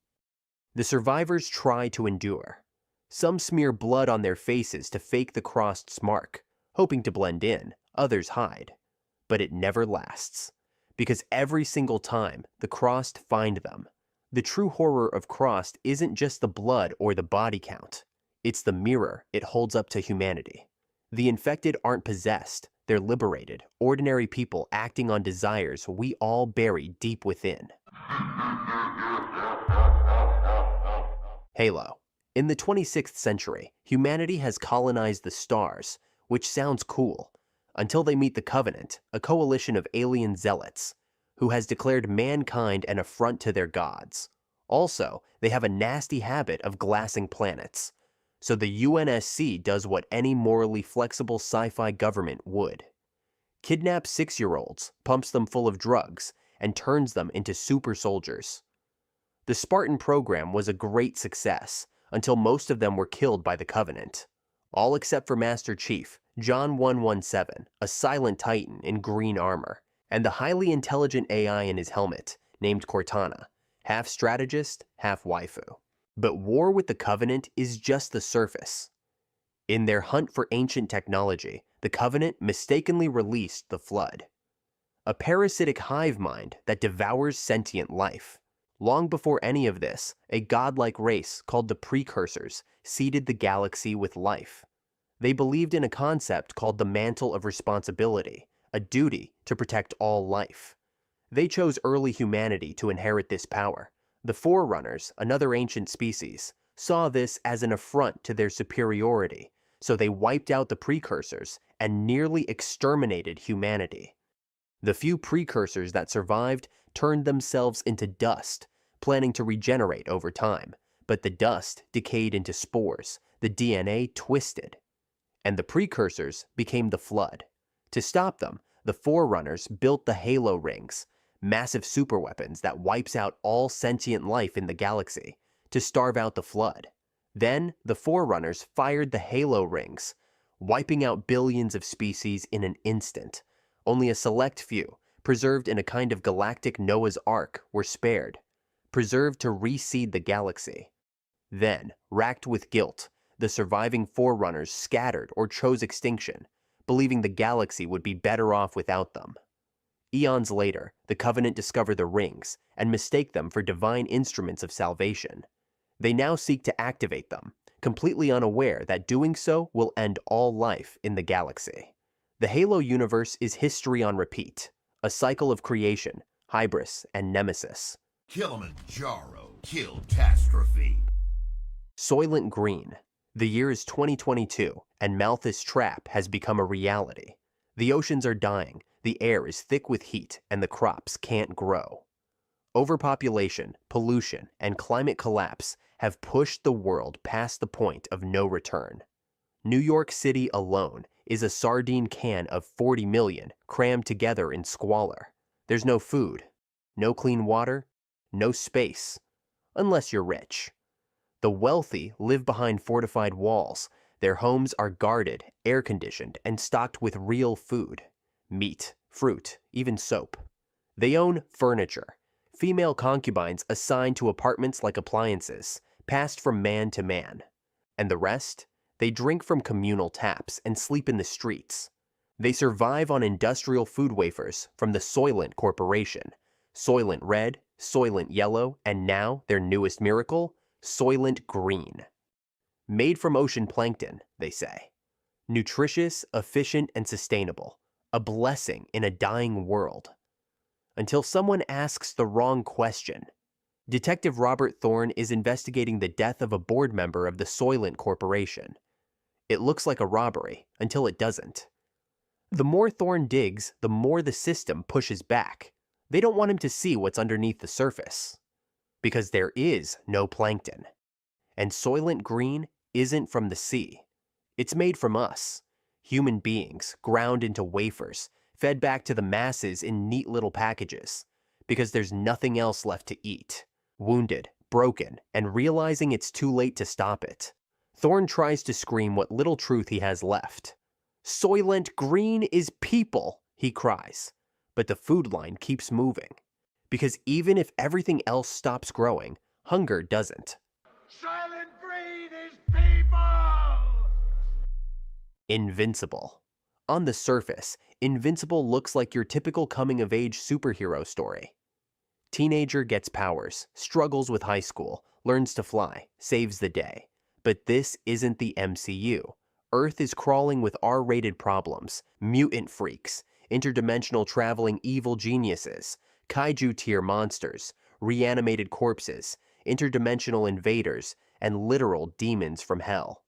The survivors try to endure. Some smear blood on their faces to fake the Crossed's mark, hoping to blend in. Others hide. But it never lasts. Because every single time, the Crossed find them. The true horror of Crossed isn't just the blood or the body count. It's the mirror it holds up to humanity. The infected aren't possessed. They're liberated, ordinary people acting on desires we all bury deep within. Halo. In the 26th century, humanity has colonized the stars, which sounds cool, until they meet the Covenant, a coalition of alien zealots, who has declared mankind an affront to their gods. Also, they have a nasty habit of glassing planets. So the UNSC does what any morally flexible sci-fi government would. Kidnaps 6-year-olds, pumps them full of drugs, and turns them into super soldiers. The Spartan program was a great success, until most of them were killed by the Covenant. All except for Master Chief, John 117, a silent titan in green armor, and the highly intelligent AI in his helmet, named Cortana, half strategist, half waifu. But war with the Covenant is just the surface. In their hunt for ancient technology, the Covenant mistakenly released the Flood, a parasitic hive mind that devours sentient life. Long before any of this, a godlike race called the Precursors seeded the galaxy with life. They believed in a concept called the Mantle of Responsibility, a duty to protect all life. They chose early humanity to inherit this power. The Forerunners, another ancient species, saw this as an affront to their superiority, so they wiped out the Precursors and nearly exterminated humanity. The few Precursors that survived turned themselves into dust, planning to regenerate over time, but the dust decayed into spores, the DNA twisted, and the Precursors became the Flood. To stop them, the Forerunners built the Halo Rings, massive superweapons that wipes out all sentient life in the galaxy, to starve out the Flood. Then, the Forerunners fired the Halo Rings, wiping out billions of species in an instant. Only a select few, preserved in a kind of galactic Noah's Ark, were spared, preserved to reseed the galaxy. Then, racked with guilt, the surviving Forerunners scattered or chose extinction, believing the galaxy would be better off without them. Eons later, the Covenant discover the rings and mistake them for divine instruments of salvation. They now seek to activate them, completely unaware that doing so will end all life in the galaxy. The Halo universe is history on repeat, a cycle of creation, hybris, and nemesis. Kilimanjaro, Killtastrophe. Soylent Green. The year is 2022, and Malthus Trap has become a reality. The oceans are dying, the air is thick with heat, and the crops can't grow. Overpopulation, pollution, and climate collapse have pushed the world past the point of no return. New York City alone is a sardine can of 40 million crammed together in squalor. There's no food, no clean water, no space, unless you're rich. The wealthy live behind fortified walls. Their homes are guarded, air-conditioned, and stocked with real food. Meat, fruit, even soap. They own furniture. Female concubines assigned to apartments like appliances, passed from man to man. And the rest? They drink from communal taps and sleep in the streets. They survive on industrial food wafers from the Soylent Corporation. Soylent Red, Soylent Yellow, and now their newest miracle, Soylent Green. Made from ocean plankton, they say. Nutritious, efficient, and sustainable. A blessing in a dying world. Until someone asks the wrong question. Detective Robert Thorne is investigating the death of a board member of the Soylent Corporation. It looks like a robbery until it doesn't. The more Thorne digs, the more the system pushes back. They don't want him to see what's underneath the surface. Because there is no plankton. And Soylent Green isn't from the sea. It's made from us, human beings, ground into wafers, fed back to the masses in neat little packages, because there's nothing else left to eat. Wounded, broken, and realizing it's too late to stop it, Thorne tries to scream what little truth he has left. Soylent Green is people, he cries. But the food line keeps moving. Because even if everything else stops growing, hunger doesn't. Soylent Green is people! Invincible. On the surface, Invincible looks like your typical coming-of-age superhero story. Teenager gets powers, struggles with high school, learns to fly, saves the day. But this isn't the MCU. Earth is crawling with R-rated problems, mutant freaks, interdimensional traveling evil geniuses, kaiju-tier monsters, reanimated corpses, interdimensional invaders, and literal demons from hell.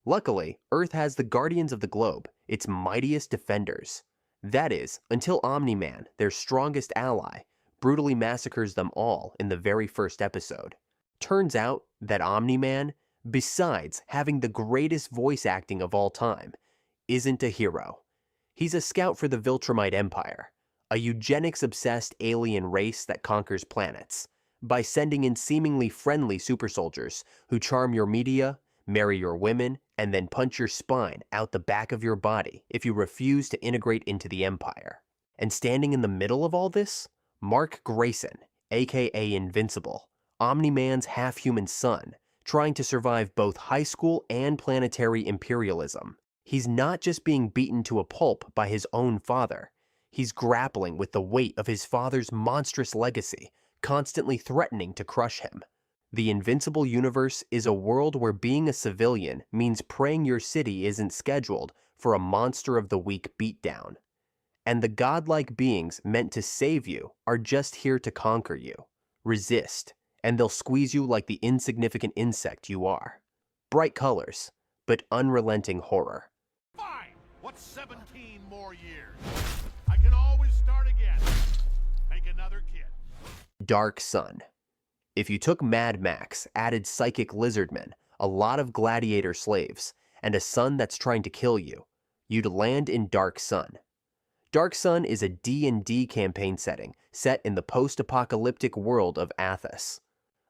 Luckily, Earth has the Guardians of the Globe, its mightiest defenders. That is, until Omni-Man, their strongest ally, brutally massacres them all in the very first episode. Turns out that Omni-Man, besides having the greatest voice acting of all time, isn't a hero. He's a scout for the Viltrumite Empire, a eugenics-obsessed alien race that conquers planets, by sending in seemingly friendly super soldiers who charm your media, marry your women, and then punch your spine out the back of your body if you refuse to integrate into the Empire. And standing in the middle of all this, Mark Grayson, aka Invincible, Omni-Man's half-human son, trying to survive both high school and planetary imperialism. He's not just being beaten to a pulp by his own father. He's grappling with the weight of his father's monstrous legacy, constantly threatening to crush him. The Invincible universe is a world where being a civilian means praying your city isn't scheduled for a monster of the week beatdown. And the godlike beings meant to save you are just here to conquer you. Resist, and they'll squeeze you like the insignificant insect you are. Bright colors, but unrelenting horror. Fine! What's 17 more years? I can always start again. Make another kid. Dark Sun. If you took Mad Max, added psychic lizardmen, a lot of gladiator slaves, and a sun that's trying to kill you, you'd land in Dark Sun. Dark Sun is a D&D campaign setting set in the post-apocalyptic world of Athos,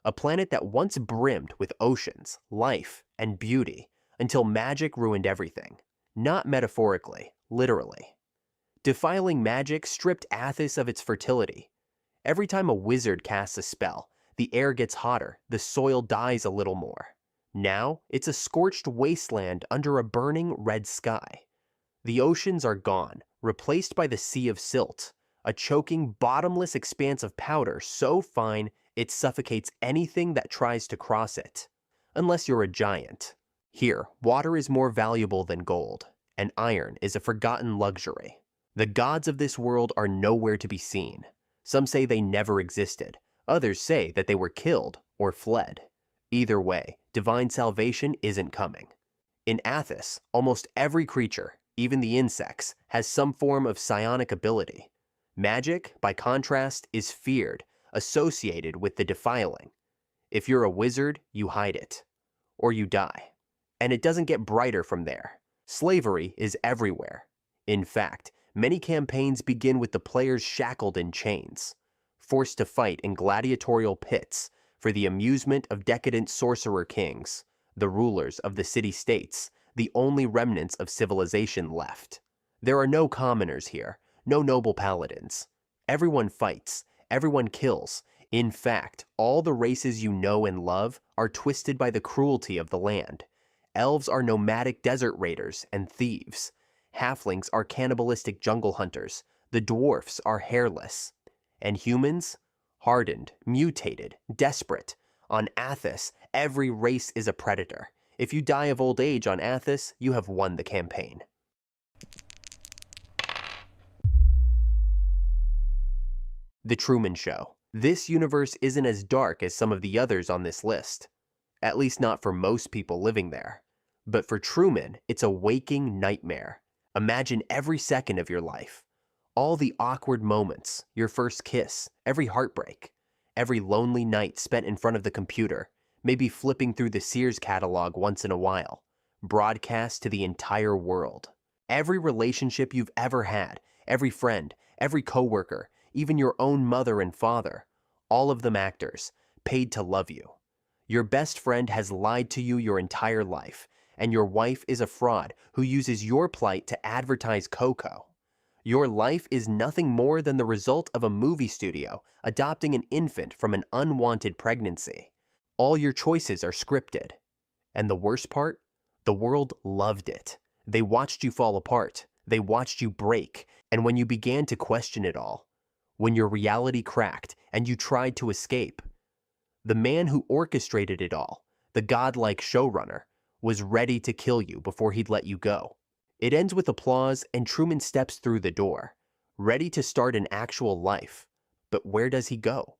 a planet that once brimmed with oceans, life, and beauty until magic ruined everything. Not metaphorically, literally. Defiling magic stripped Athos of its fertility. Every time a wizard casts a spell, the air gets hotter, the soil dies a little more. Now, it's a scorched wasteland under a burning red sky. The oceans are gone, replaced by the sea of silt, a choking, bottomless expanse of powder so fine it suffocates anything that tries to cross it. Unless you're a giant. Here, water is more valuable than gold, and iron is a forgotten luxury. The gods of this world are nowhere to be seen. Some say they never existed. Others say that they were killed or fled. Either way, divine salvation isn't coming. In Athos, almost every creature, even the insects, has some form of psionic ability. Magic, by contrast, is feared, associated with the defiling. If you're a wizard, you hide it. Or you die. And it doesn't get brighter from there. Slavery is everywhere. In fact, many campaigns begin with the players shackled in chains, forced to fight in gladiatorial pits for the amusement of decadent sorcerer kings, the rulers of the city-states, the only remnants of civilization left. There are no commoners here, no noble paladins. Everyone fights, everyone kills. In fact, all the races you know and love are twisted by the cruelty of the land. Elves are nomadic desert raiders and thieves. Halflings are cannibalistic jungle hunters. The dwarfs are hairless. And humans? hardened, mutated, desperate. On Athos, every race is a predator. If you die of old age on Athos, you have won the campaign. The Truman Show. This universe isn't as dark as some of the others on this list. At least not for most people living there. But for Truman, it's a waking nightmare. Imagine every second of your life. All the awkward moments, your first kiss, every heartbreak, every lonely night spent in front of the computer, maybe flipping through the Sears catalog once in a while, broadcast to the entire world. Every relationship you've ever had, every friend, every coworker, even your own mother and father, all of them actors, paid to love you. Your best friend has lied to you your entire life, and your wife is a fraud who uses your plight to advertise cocoa. Your life is nothing more than the result of a movie studio adopting an infant from an unwanted pregnancy. All your choices are scripted. And the worst part? The world loved it. They watched you fall apart. They watched you break. And when you began to question it all, when your reality cracked and you tried to escape, the man who orchestrated it all, the godlike showrunner, was ready to kill you before he'd let you go. It ends with applause and Truman steps through the door, ready to start an actual life. But where does he go?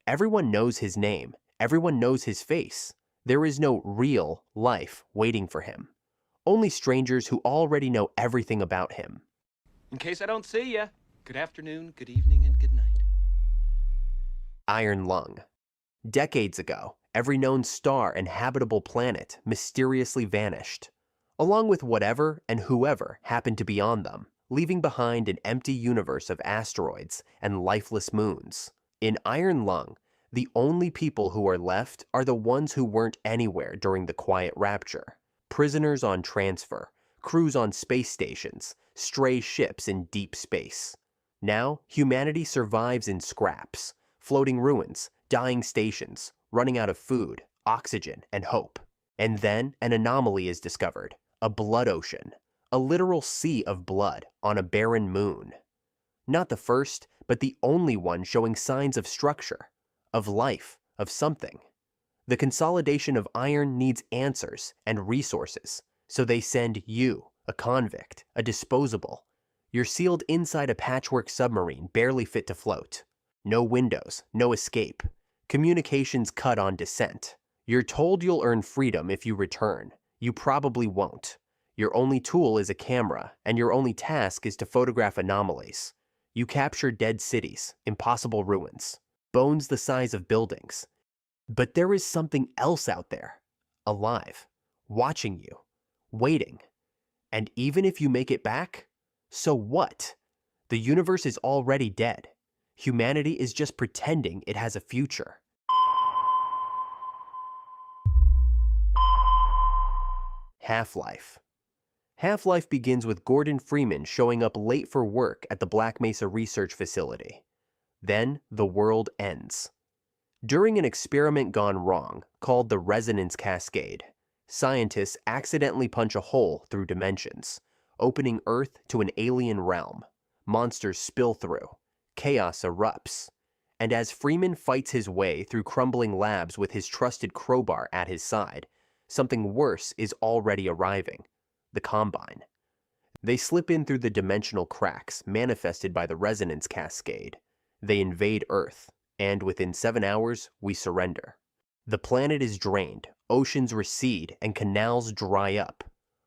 Everyone knows his name. Everyone knows his face. There is no real life waiting for him. Only strangers who already know everything about him. In case I don't see ya, good afternoon, good evening, and good night. Iron Lung. Decades ago, every known star and habitable planet mysteriously vanished, along with whatever and whoever happened to be on them, leaving behind an empty universe of asteroids and lifeless moons. In Iron Lung, the only people who are left are the ones who weren't anywhere during the Quiet Rapture. Prisoners on transfer, crews on space stations, stray ships in deep space. Now, humanity survives in scraps, floating ruins, dying stations, running out of food, oxygen, and hope. And then an anomaly is discovered, a blood ocean, a literal sea of blood on a barren moon. Not the first, but the only one showing signs of structure, of life, of something. The consolidation of iron needs answers and resources, so they send you, a convict, a disposable. You're sealed inside a patchwork submarine barely fit to float. No windows, no escape. Communications cut on descent. You're told you'll earn freedom if you return. You probably won't. Your only tool is a camera, and your only task is to photograph anomalies. You capture dead cities, impossible ruins, bones the size of buildings. But there is something else out there, alive, watching you, waiting. And even if you make it back, so what? The universe is already dead. Humanity is just pretending it has a future. Half-Life. Half-Life begins with Gordon Freeman showing up late for work at the Black Mesa Research Facility. Then the world ends. During an experiment gone wrong, called the Resonance Cascade, scientists accidentally punch a hole through dimensions, opening Earth to an alien realm. Monsters spill through. Chaos erupts. And as Freeman fights his way through crumbling labs with his trusted crowbar at his side, something worse is already arriving. The Combine. They slip in through the dimensional cracks manifested by the Resonance Cascade. They invade Earth, and within 7 hours, we surrender. The planet is drained, oceans recede, and canals dry up.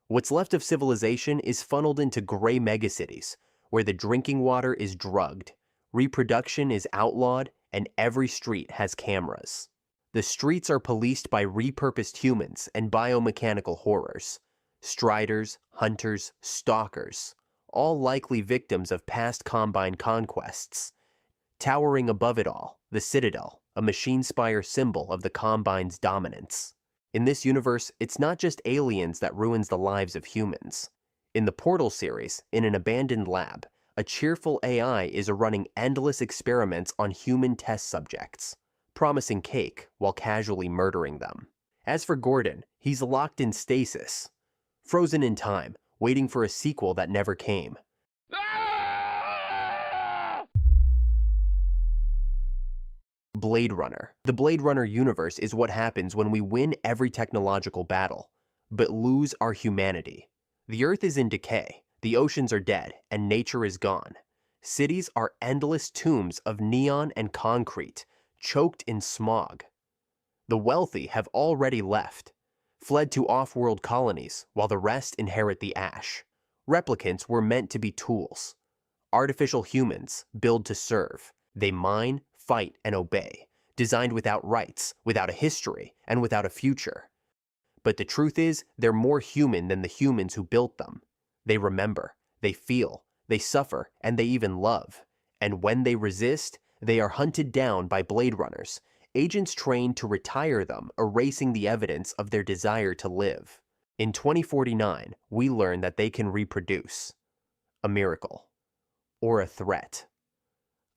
What's left of civilization is funneled into gray megacities, where the drinking water is drugged, reproduction is outlawed, and every street has cameras. The streets are policed by repurposed humans and biomechanical horrors. Striders, hunters, stalkers, all likely victims of past Combine conquests. Towering above it all, the Citadel, a machine spire symbol of the Combine's dominance. In this universe, it's not just aliens that ruins the lives of humans. In the Portal series, in an abandoned lab, a cheerful AI is running endless experiments on human test subjects, promising cake while casually murdering them. As for Gordon, he's locked in stasis, frozen in time, waiting for a sequel that never came. Blade Runner. The Blade Runner universe is what happens when we win every technological battle, but lose our humanity. The Earth is in decay, the oceans are dead, and nature is gone. Cities are endless tombs of neon and concrete, choked in smog. The wealthy have already left, fled to off-world colonies, while the rest inherit the ash. Replicants were meant to be tools. Artificial humans build to serve. They mine, fight, and obey, designed without rights, without a history, and without a future. But the truth is, they're more human than the humans who built them. They remember, they feel, they suffer, and they even love. And when they resist, they are hunted down by Blade Runners, agents trained to retire them, erasing the evidence of their desire to live. In 2049, we learn that they can reproduce. A miracle. Or a threat.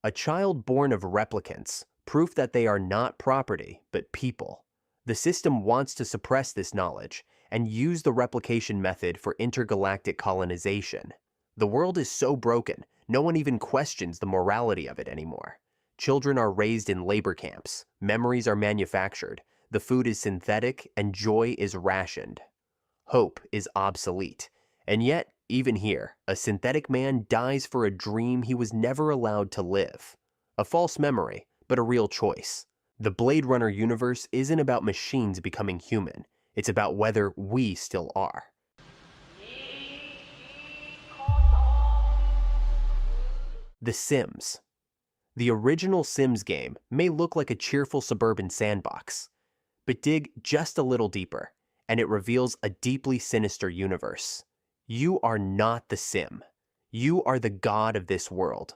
A child born of replicants, proof that they are not property, but people. The system wants to suppress this knowledge and use the replication method for intergalactic colonization. The world is so broken, no one even questions the morality of it anymore. Children are raised in labor camps, memories are manufactured, the food is synthetic, and joy is rationed. Hope is obsolete, and yet, even here, a synthetic man dies for a dream he was never allowed to live. A false memory, but a real choice. The Blade Runner universe isn't about machines becoming human, it's about whether we still are. The Sims. The original Sims game may look like a cheerful suburban sandbox, but dig just a little deeper, and it reveals a deeply sinister universe. You are not the Sim. You are the god of this world,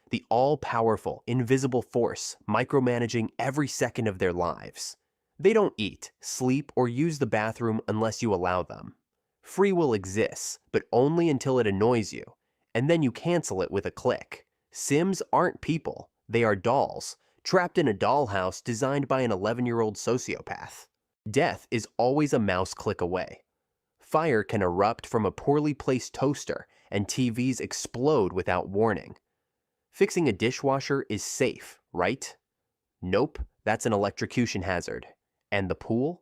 the all-powerful, invisible force micromanaging every second of their lives. They don't eat, sleep, or use the bathroom unless you allow them. Free will exists, but only until it annoys you, and then you cancel it with a click. Sims aren't people, they are dolls, trapped in a dollhouse designed by an 11-year-old sociopath. Death is always a mouse click away. Fire can erupt from a poorly placed toaster, and TVs explode without warning. Fixing a dishwasher is safe, right? Nope, that's an electrocution hazard. And the pool?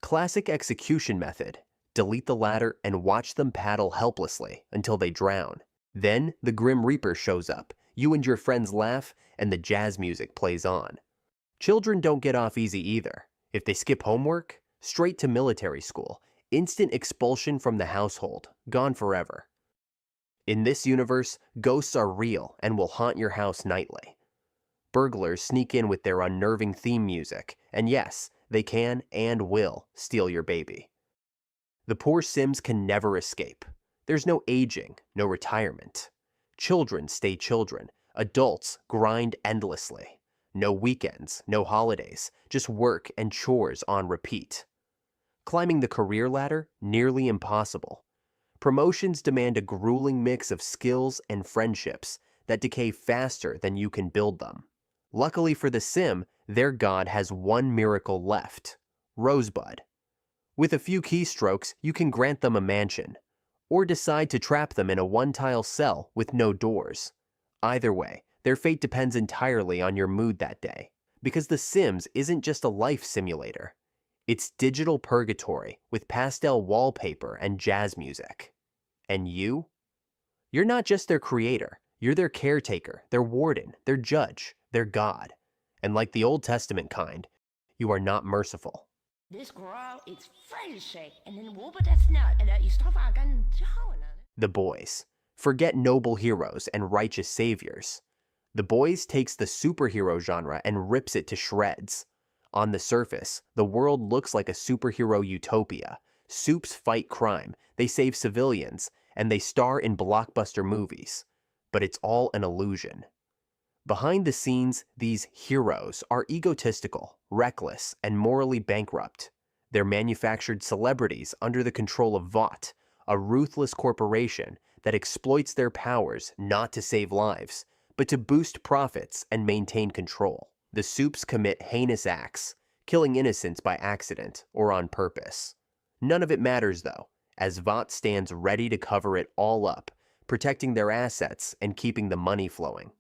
Classic execution method. Delete the ladder and watch them paddle helplessly until they drown. Then the Grim Reaper shows up, you and your friends laugh, and the jazz music plays on. Children don't get off easy either. If they skip homework, straight to military school, instant expulsion from the household, gone forever. In this universe, ghosts are real and will haunt your house nightly. Burglars sneak in with their unnerving theme music, and yes, they can and will steal your baby. The poor Sims can never escape. There's no aging, no retirement. Children stay children. Adults grind endlessly. No weekends, no holidays, just work and chores on repeat. Climbing the career ladder, nearly impossible. Promotions demand a grueling mix of skills and friendships that decay faster than you can build them. Luckily for the Sim, their god has one miracle left: Rosebud. With a few keystrokes, you can grant them a mansion, or decide to trap them in a one-tile cell with no doors. Either way, their fate depends entirely on your mood that day, because The Sims isn't just a life simulator. It's digital purgatory with pastel wallpaper and jazz music. And you? You're not just their creator, you're their caretaker, their warden, their judge, their god. And like the Old Testament kind, you are not merciful. This girl is friendship, and then whoop that's not, and you stop again. The Boys. Forget noble heroes and righteous saviors. The Boys takes the superhero genre and rips it to shreds. On the surface, the world looks like a superhero utopia. Supes fight crime, they save civilians, and they star in blockbuster movies. But it's all an illusion. Behind the scenes, these heroes are egotistical, reckless, and morally bankrupt. They're manufactured celebrities under the control of Vought, a ruthless corporation that exploits their powers not to save lives, but to boost profits and maintain control. The Supes commit heinous acts, killing innocents by accident or on purpose. None of it matters though, as Vought stands ready to cover it all up, protecting their assets and keeping the money flowing.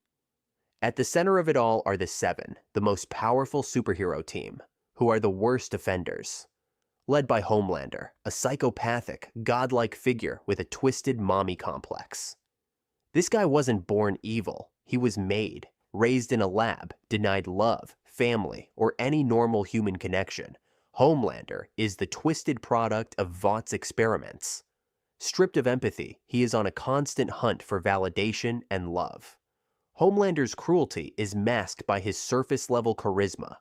At the center of it all are the Seven, the most powerful superhero team, who are the worst offenders. Led by Homelander, a psychopathic, godlike figure with a twisted mommy complex. This guy wasn't born evil, he was made, raised in a lab, denied love, family, or any normal human connection. Homelander is the twisted product of Vought's experiments. Stripped of empathy, he is on a constant hunt for validation and love. Homelander's cruelty is masked by his surface-level charisma,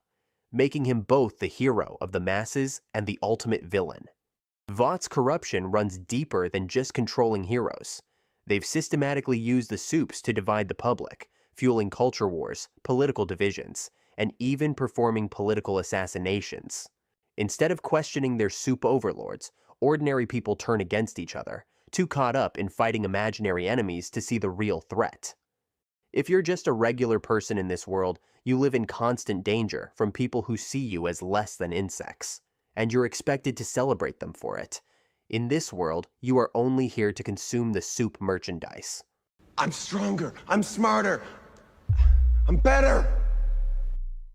making him both the hero of the masses and the ultimate villain. Vought's corruption runs deeper than just controlling heroes. They've systematically used the soups to divide the public, fueling culture wars, political divisions, and even performing political assassinations. Instead of questioning their soup overlords, ordinary people turn against each other, too caught up in fighting imaginary enemies to see the real threat. If you're just a regular person in this world, you live in constant danger from people who see you as less than insects, and you're expected to celebrate them for it. In this world, you are only here to consume the soup merchandise. I'm stronger. I'm smarter. I'm better.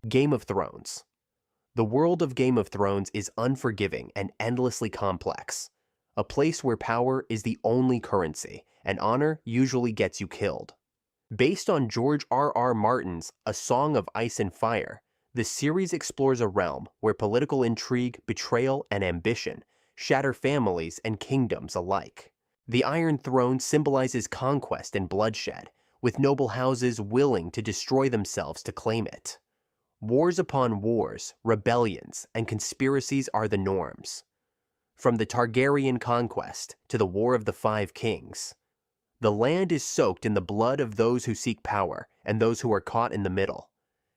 Game of Thrones. The world of Game of Thrones is unforgiving and endlessly complex. A place where power is the only currency, and honor usually gets you killed. Based on George R.R. Martin's A Song of Ice and Fire, the series explores a realm where political intrigue, betrayal, and ambition shatter families and kingdoms alike. The Iron Throne symbolizes conquest and bloodshed, with noble houses willing to destroy themselves to claim it. Wars upon wars, rebellions, and conspiracies are the norms. From the Targaryen conquest to the War of the Five Kings, the land is soaked in the blood of those who seek power and those who are caught in the middle.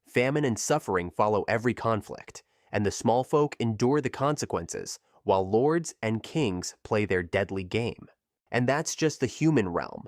Famine and suffering follow every conflict, and the small folk endure the consequences, while lords and kings play their deadly game. And that's just the human realm.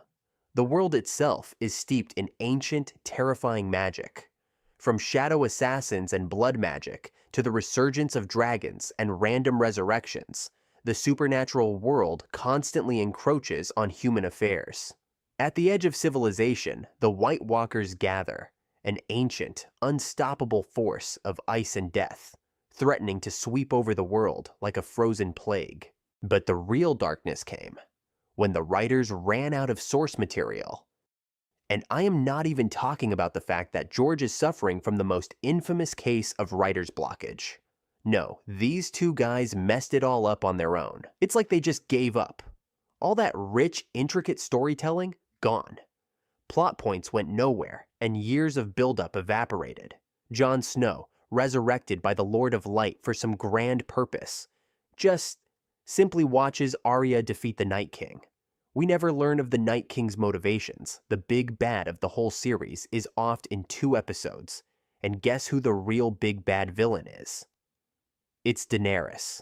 The world itself is steeped in ancient, terrifying magic. From shadow assassins and blood magic to the resurgence of dragons and random resurrections, the supernatural world constantly encroaches on human affairs. At the edge of civilization, the White Walkers gather, an ancient, unstoppable force of ice and death, threatening to sweep over the world like a frozen plague. But the real darkness came when the writers ran out of source material. And I am not even talking about the fact that George is suffering from the most infamous case of writer's blockage. No, these two guys messed it all up on their own. It's like they just gave up. All that rich, intricate storytelling, gone. Plot points went nowhere, and years of buildup evaporated. Jon Snow, resurrected by the Lord of Light for some grand purpose, just simply watches Arya defeat the Night King. We never learn of the Night King's motivations. The big bad of the whole series is offed in 2 episodes. And guess who the real big bad villain is? It's Daenerys.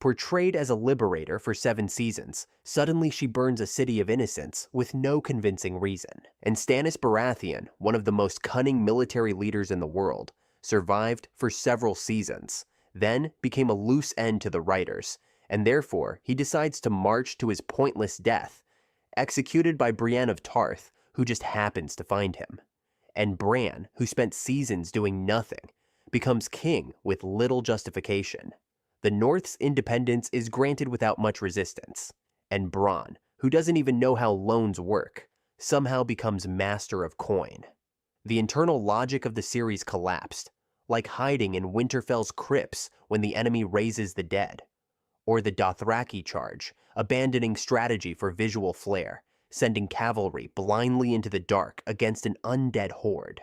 Portrayed as a liberator for 7 seasons, suddenly she burns a city of innocents with no convincing reason. And Stannis Baratheon, one of the most cunning military leaders in the world, survived for several seasons, then became a loose end to the writers, and therefore he decides to march to his pointless death, executed by Brienne of Tarth, who just happens to find him. And Bran, who spent seasons doing nothing, becomes king with little justification. The North's independence is granted without much resistance, and Bronn, who doesn't even know how loans work, somehow becomes master of coin. The internal logic of the series collapsed, like hiding in Winterfell's crypts when the enemy raises the dead. Or the Dothraki charge, abandoning strategy for visual flair, sending cavalry blindly into the dark against an undead horde.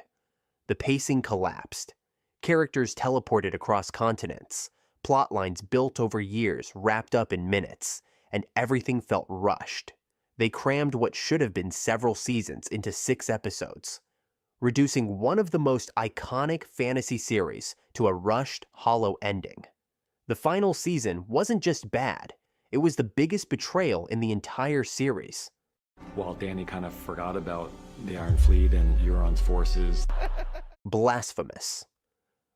The pacing collapsed. Characters teleported across continents, plot lines built over years wrapped up in minutes, and everything felt rushed. They crammed what should have been several seasons into 6 episodes, reducing one of the most iconic fantasy series to a rushed, hollow ending. The final season wasn't just bad, it was the biggest betrayal in the entire series. While Dany kind of forgot about the Iron Fleet and Euron's forces. Blasphemous.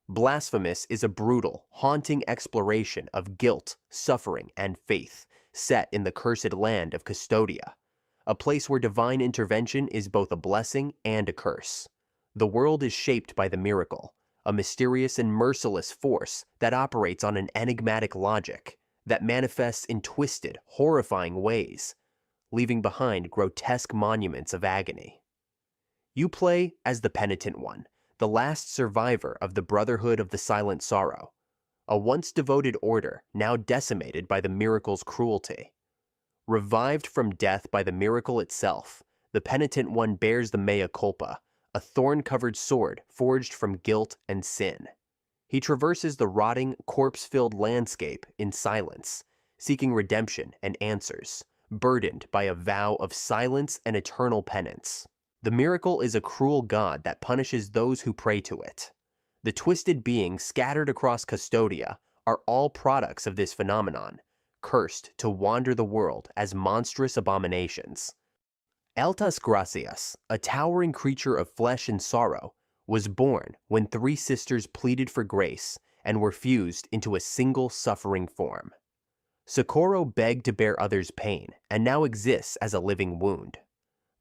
Blasphemous is a brutal, haunting exploration of guilt, suffering, and faith, set in the cursed land of Custodia, a place where divine intervention is both a blessing and a curse. The world is shaped by the miracle, a mysterious and merciless force that operates on an enigmatic logic that manifests in twisted, horrifying ways, leaving behind grotesque monuments of agony. You play as the Penitent One, the last survivor of the Brotherhood of the Silent Sorrow, a once devoted order now decimated by the miracle's cruelty. Revived from death by the miracle itself, the Penitent One bears the mea culpa, a thorn-covered sword forged from guilt and sin. He traverses the rotting, corpse-filled landscape in silence, seeking redemption and answers, burdened by a vow of silence and eternal penance. The miracle is a cruel god that punishes those who pray to it. The twisted beings scattered across Custodia are all products of this phenomenon, cursed to wander the world as monstrous abominations. Altas Gracias, a towering creature of flesh and sorrow, was born when three sisters pleaded for grace and were fused into a single suffering form. Socorro begged to bear others' pain and now exists as a living wound.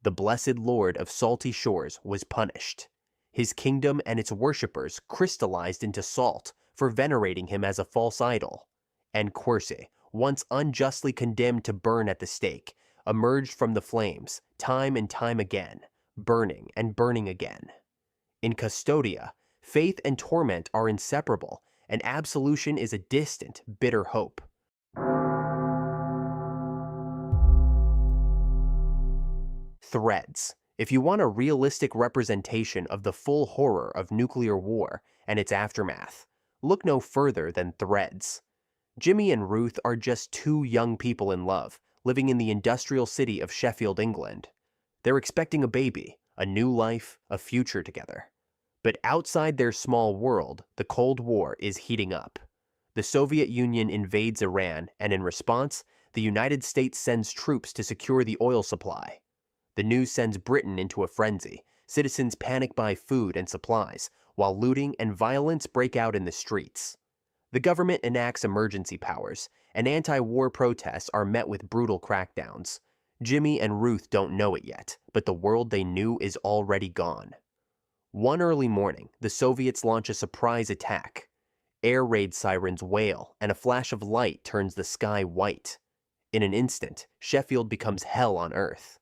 The blessed Lord of Salty Shores was punished. His kingdom and its worshippers crystallized into salt for venerating him as a false idol. And Quercy, once unjustly condemned to burn at the stake, emerged from the flames time and time again, burning and burning again. In Custodia, faith and torment are inseparable, and absolution is a distant, bitter hope. Threads. If you want a realistic representation of the full horror of nuclear war and its aftermath, look no further than Threads. Jimmy and Ruth are just two young people in love, living in the industrial city of Sheffield, England. They're expecting a baby, a new life, a future together. But outside their small world, the Cold War is heating up. The Soviet Union invades Iran, and in response, the United States sends troops to secure the oil supply. The news sends Britain into a frenzy. Citizens panic buy food and supplies, while looting and violence break out in the streets. The government enacts emergency powers, and anti-war protests are met with brutal crackdowns. Jimmy and Ruth don't know it yet, but the world they knew is already gone. One early morning, the Soviets launch a surprise attack. Air raid sirens wail, and a flash of light turns the sky white. In an instant, Sheffield becomes hell on earth.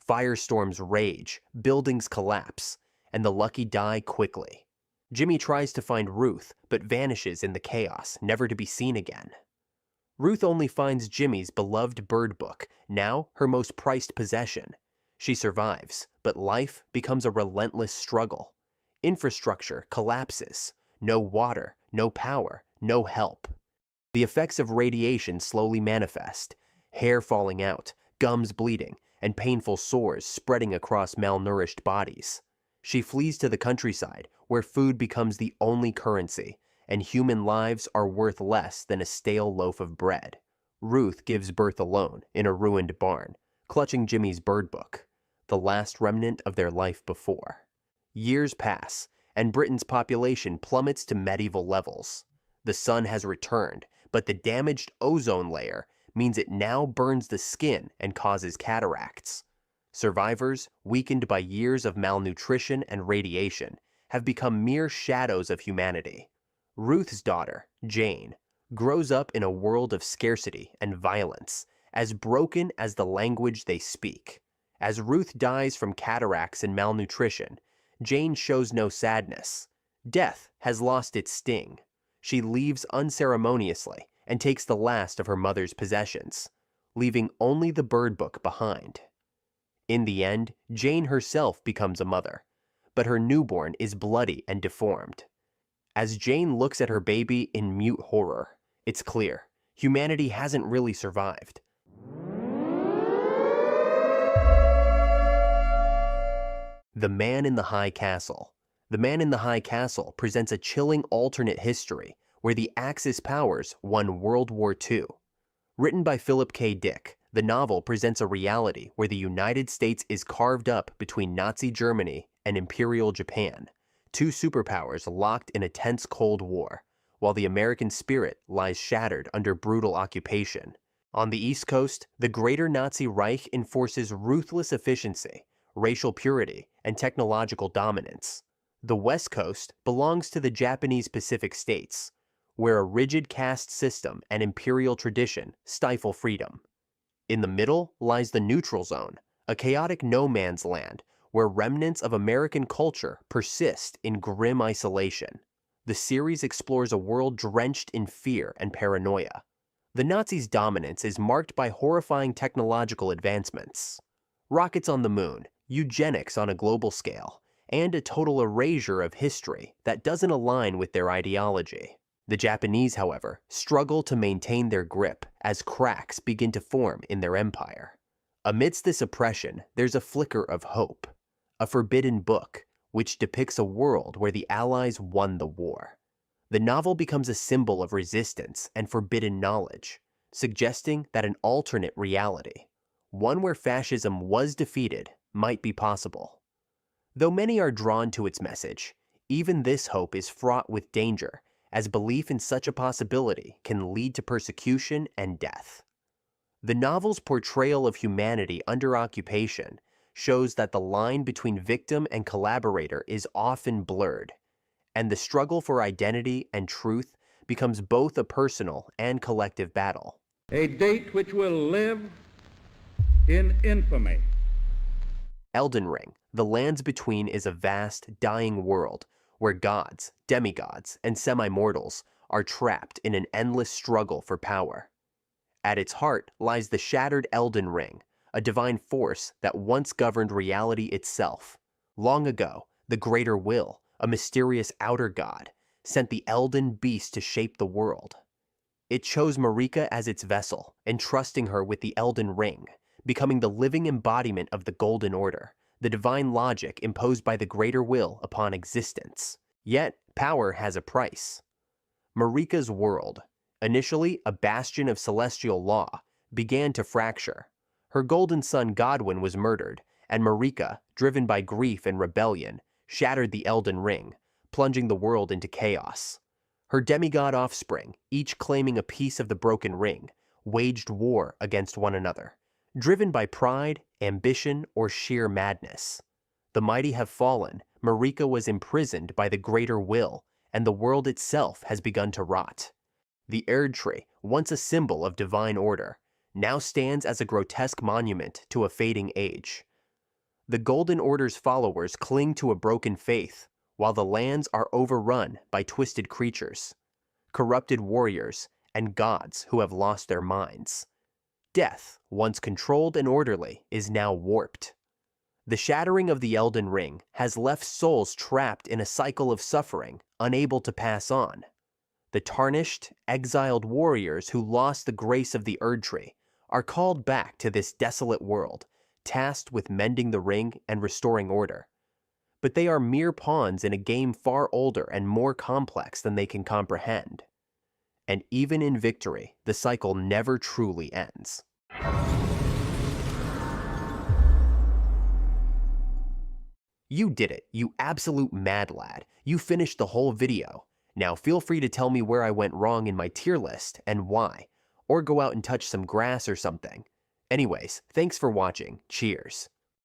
Firestorms rage, buildings collapse, and the lucky die quickly. Jimmy tries to find Ruth, but vanishes in the chaos, never to be seen again. Ruth only finds Jimmy's beloved bird book, now her most prized possession. She survives, but life becomes a relentless struggle. Infrastructure collapses. No water, no power, no help. The effects of radiation slowly manifest. Hair falling out, gums bleeding, and painful sores spreading across malnourished bodies. She flees to the countryside, where food becomes the only currency, and human lives are worth less than a stale loaf of bread. Ruth gives birth alone in a ruined barn, clutching Jimmy's bird book, the last remnant of their life before. Years pass, and Britain's population plummets to medieval levels. The sun has returned, but the damaged ozone layer means it now burns the skin and causes cataracts. Survivors, weakened by years of malnutrition and radiation, have become mere shadows of humanity. Ruth's daughter, Jane, grows up in a world of scarcity and violence, as broken as the language they speak. As Ruth dies from cataracts and malnutrition, Jane shows no sadness. Death has lost its sting. She leaves unceremoniously and takes the last of her mother's possessions, leaving only the bird book behind. In the end, Jane herself becomes a mother, but her newborn is bloody and deformed. As Jane looks at her baby in mute horror, it's clear, humanity hasn't really survived. The Man in the High Castle. The Man in the High Castle presents a chilling alternate history where the Axis powers won World War II. Written by Philip K. Dick, the novel presents a reality where the United States is carved up between Nazi Germany and Imperial Japan, two superpowers locked in a tense Cold War, while the American spirit lies shattered under brutal occupation. On the East Coast, the Greater Nazi Reich enforces ruthless efficiency, racial purity, and technological dominance. The West Coast belongs to the Japanese Pacific states, where a rigid caste system and imperial tradition stifle freedom. In the middle lies the neutral zone, a chaotic no man's land where remnants of American culture persist in grim isolation. The series explores a world drenched in fear and paranoia. The Nazis' dominance is marked by horrifying technological advancements. Rockets on the moon, eugenics on a global scale, and a total erasure of history that doesn't align with their ideology. The Japanese, however, struggle to maintain their grip as cracks begin to form in their empire. Amidst this oppression, there's a flicker of hope, a forbidden book, which depicts a world where the Allies won the war. The novel becomes a symbol of resistance and forbidden knowledge, suggesting that an alternate reality, one where fascism was defeated, might be possible. Though many are drawn to its message, even this hope is fraught with danger, as belief in such a possibility can lead to persecution and death. The novel's portrayal of humanity under occupation shows that the line between victim and collaborator is often blurred, and the struggle for identity and truth becomes both a personal and collective battle. A date which will live in infamy. Elden Ring, The Lands Between, is a vast, dying world where gods, demigods, and semi-mortals are trapped in an endless struggle for power. At its heart lies the shattered Elden Ring, a divine force that once governed reality itself. Long ago, the Greater Will, a mysterious outer god, sent the Elden Beast to shape the world. It chose Marika as its vessel, entrusting her with the Elden Ring, becoming the living embodiment of the Golden Order, the divine logic imposed by the Greater Will upon existence. Yet, power has a price. Marika's world, initially a bastion of celestial law, began to fracture. Her golden son Godwyn was murdered, and Marika, driven by grief and rebellion, shattered the Elden Ring, plunging the world into chaos. Her demigod offspring, each claiming a piece of the broken ring, waged war against one another, driven by pride, ambition, or sheer madness. The mighty have fallen, Marika was imprisoned by the Greater Will, and the world itself has begun to rot. The Erd Tree, once a symbol of divine order, now stands as a grotesque monument to a fading age. The Golden Order's followers cling to a broken faith, while the lands are overrun by twisted creatures, corrupted warriors, and gods who have lost their minds. Death, once controlled and orderly, is now warped. The shattering of the Elden Ring has left souls trapped in a cycle of suffering, unable to pass on. The tarnished, exiled warriors who lost the grace of the Erd Tree are called back to this desolate world, tasked with mending the ring and restoring order. But they are mere pawns in a game far older and more complex than they can comprehend. And even in victory, the cycle never truly ends. You did it, you absolute mad lad. You finished the whole video. Now feel free to tell me where I went wrong in my tier list and why, or go out and touch some grass or something. Anyways, thanks for watching. Cheers.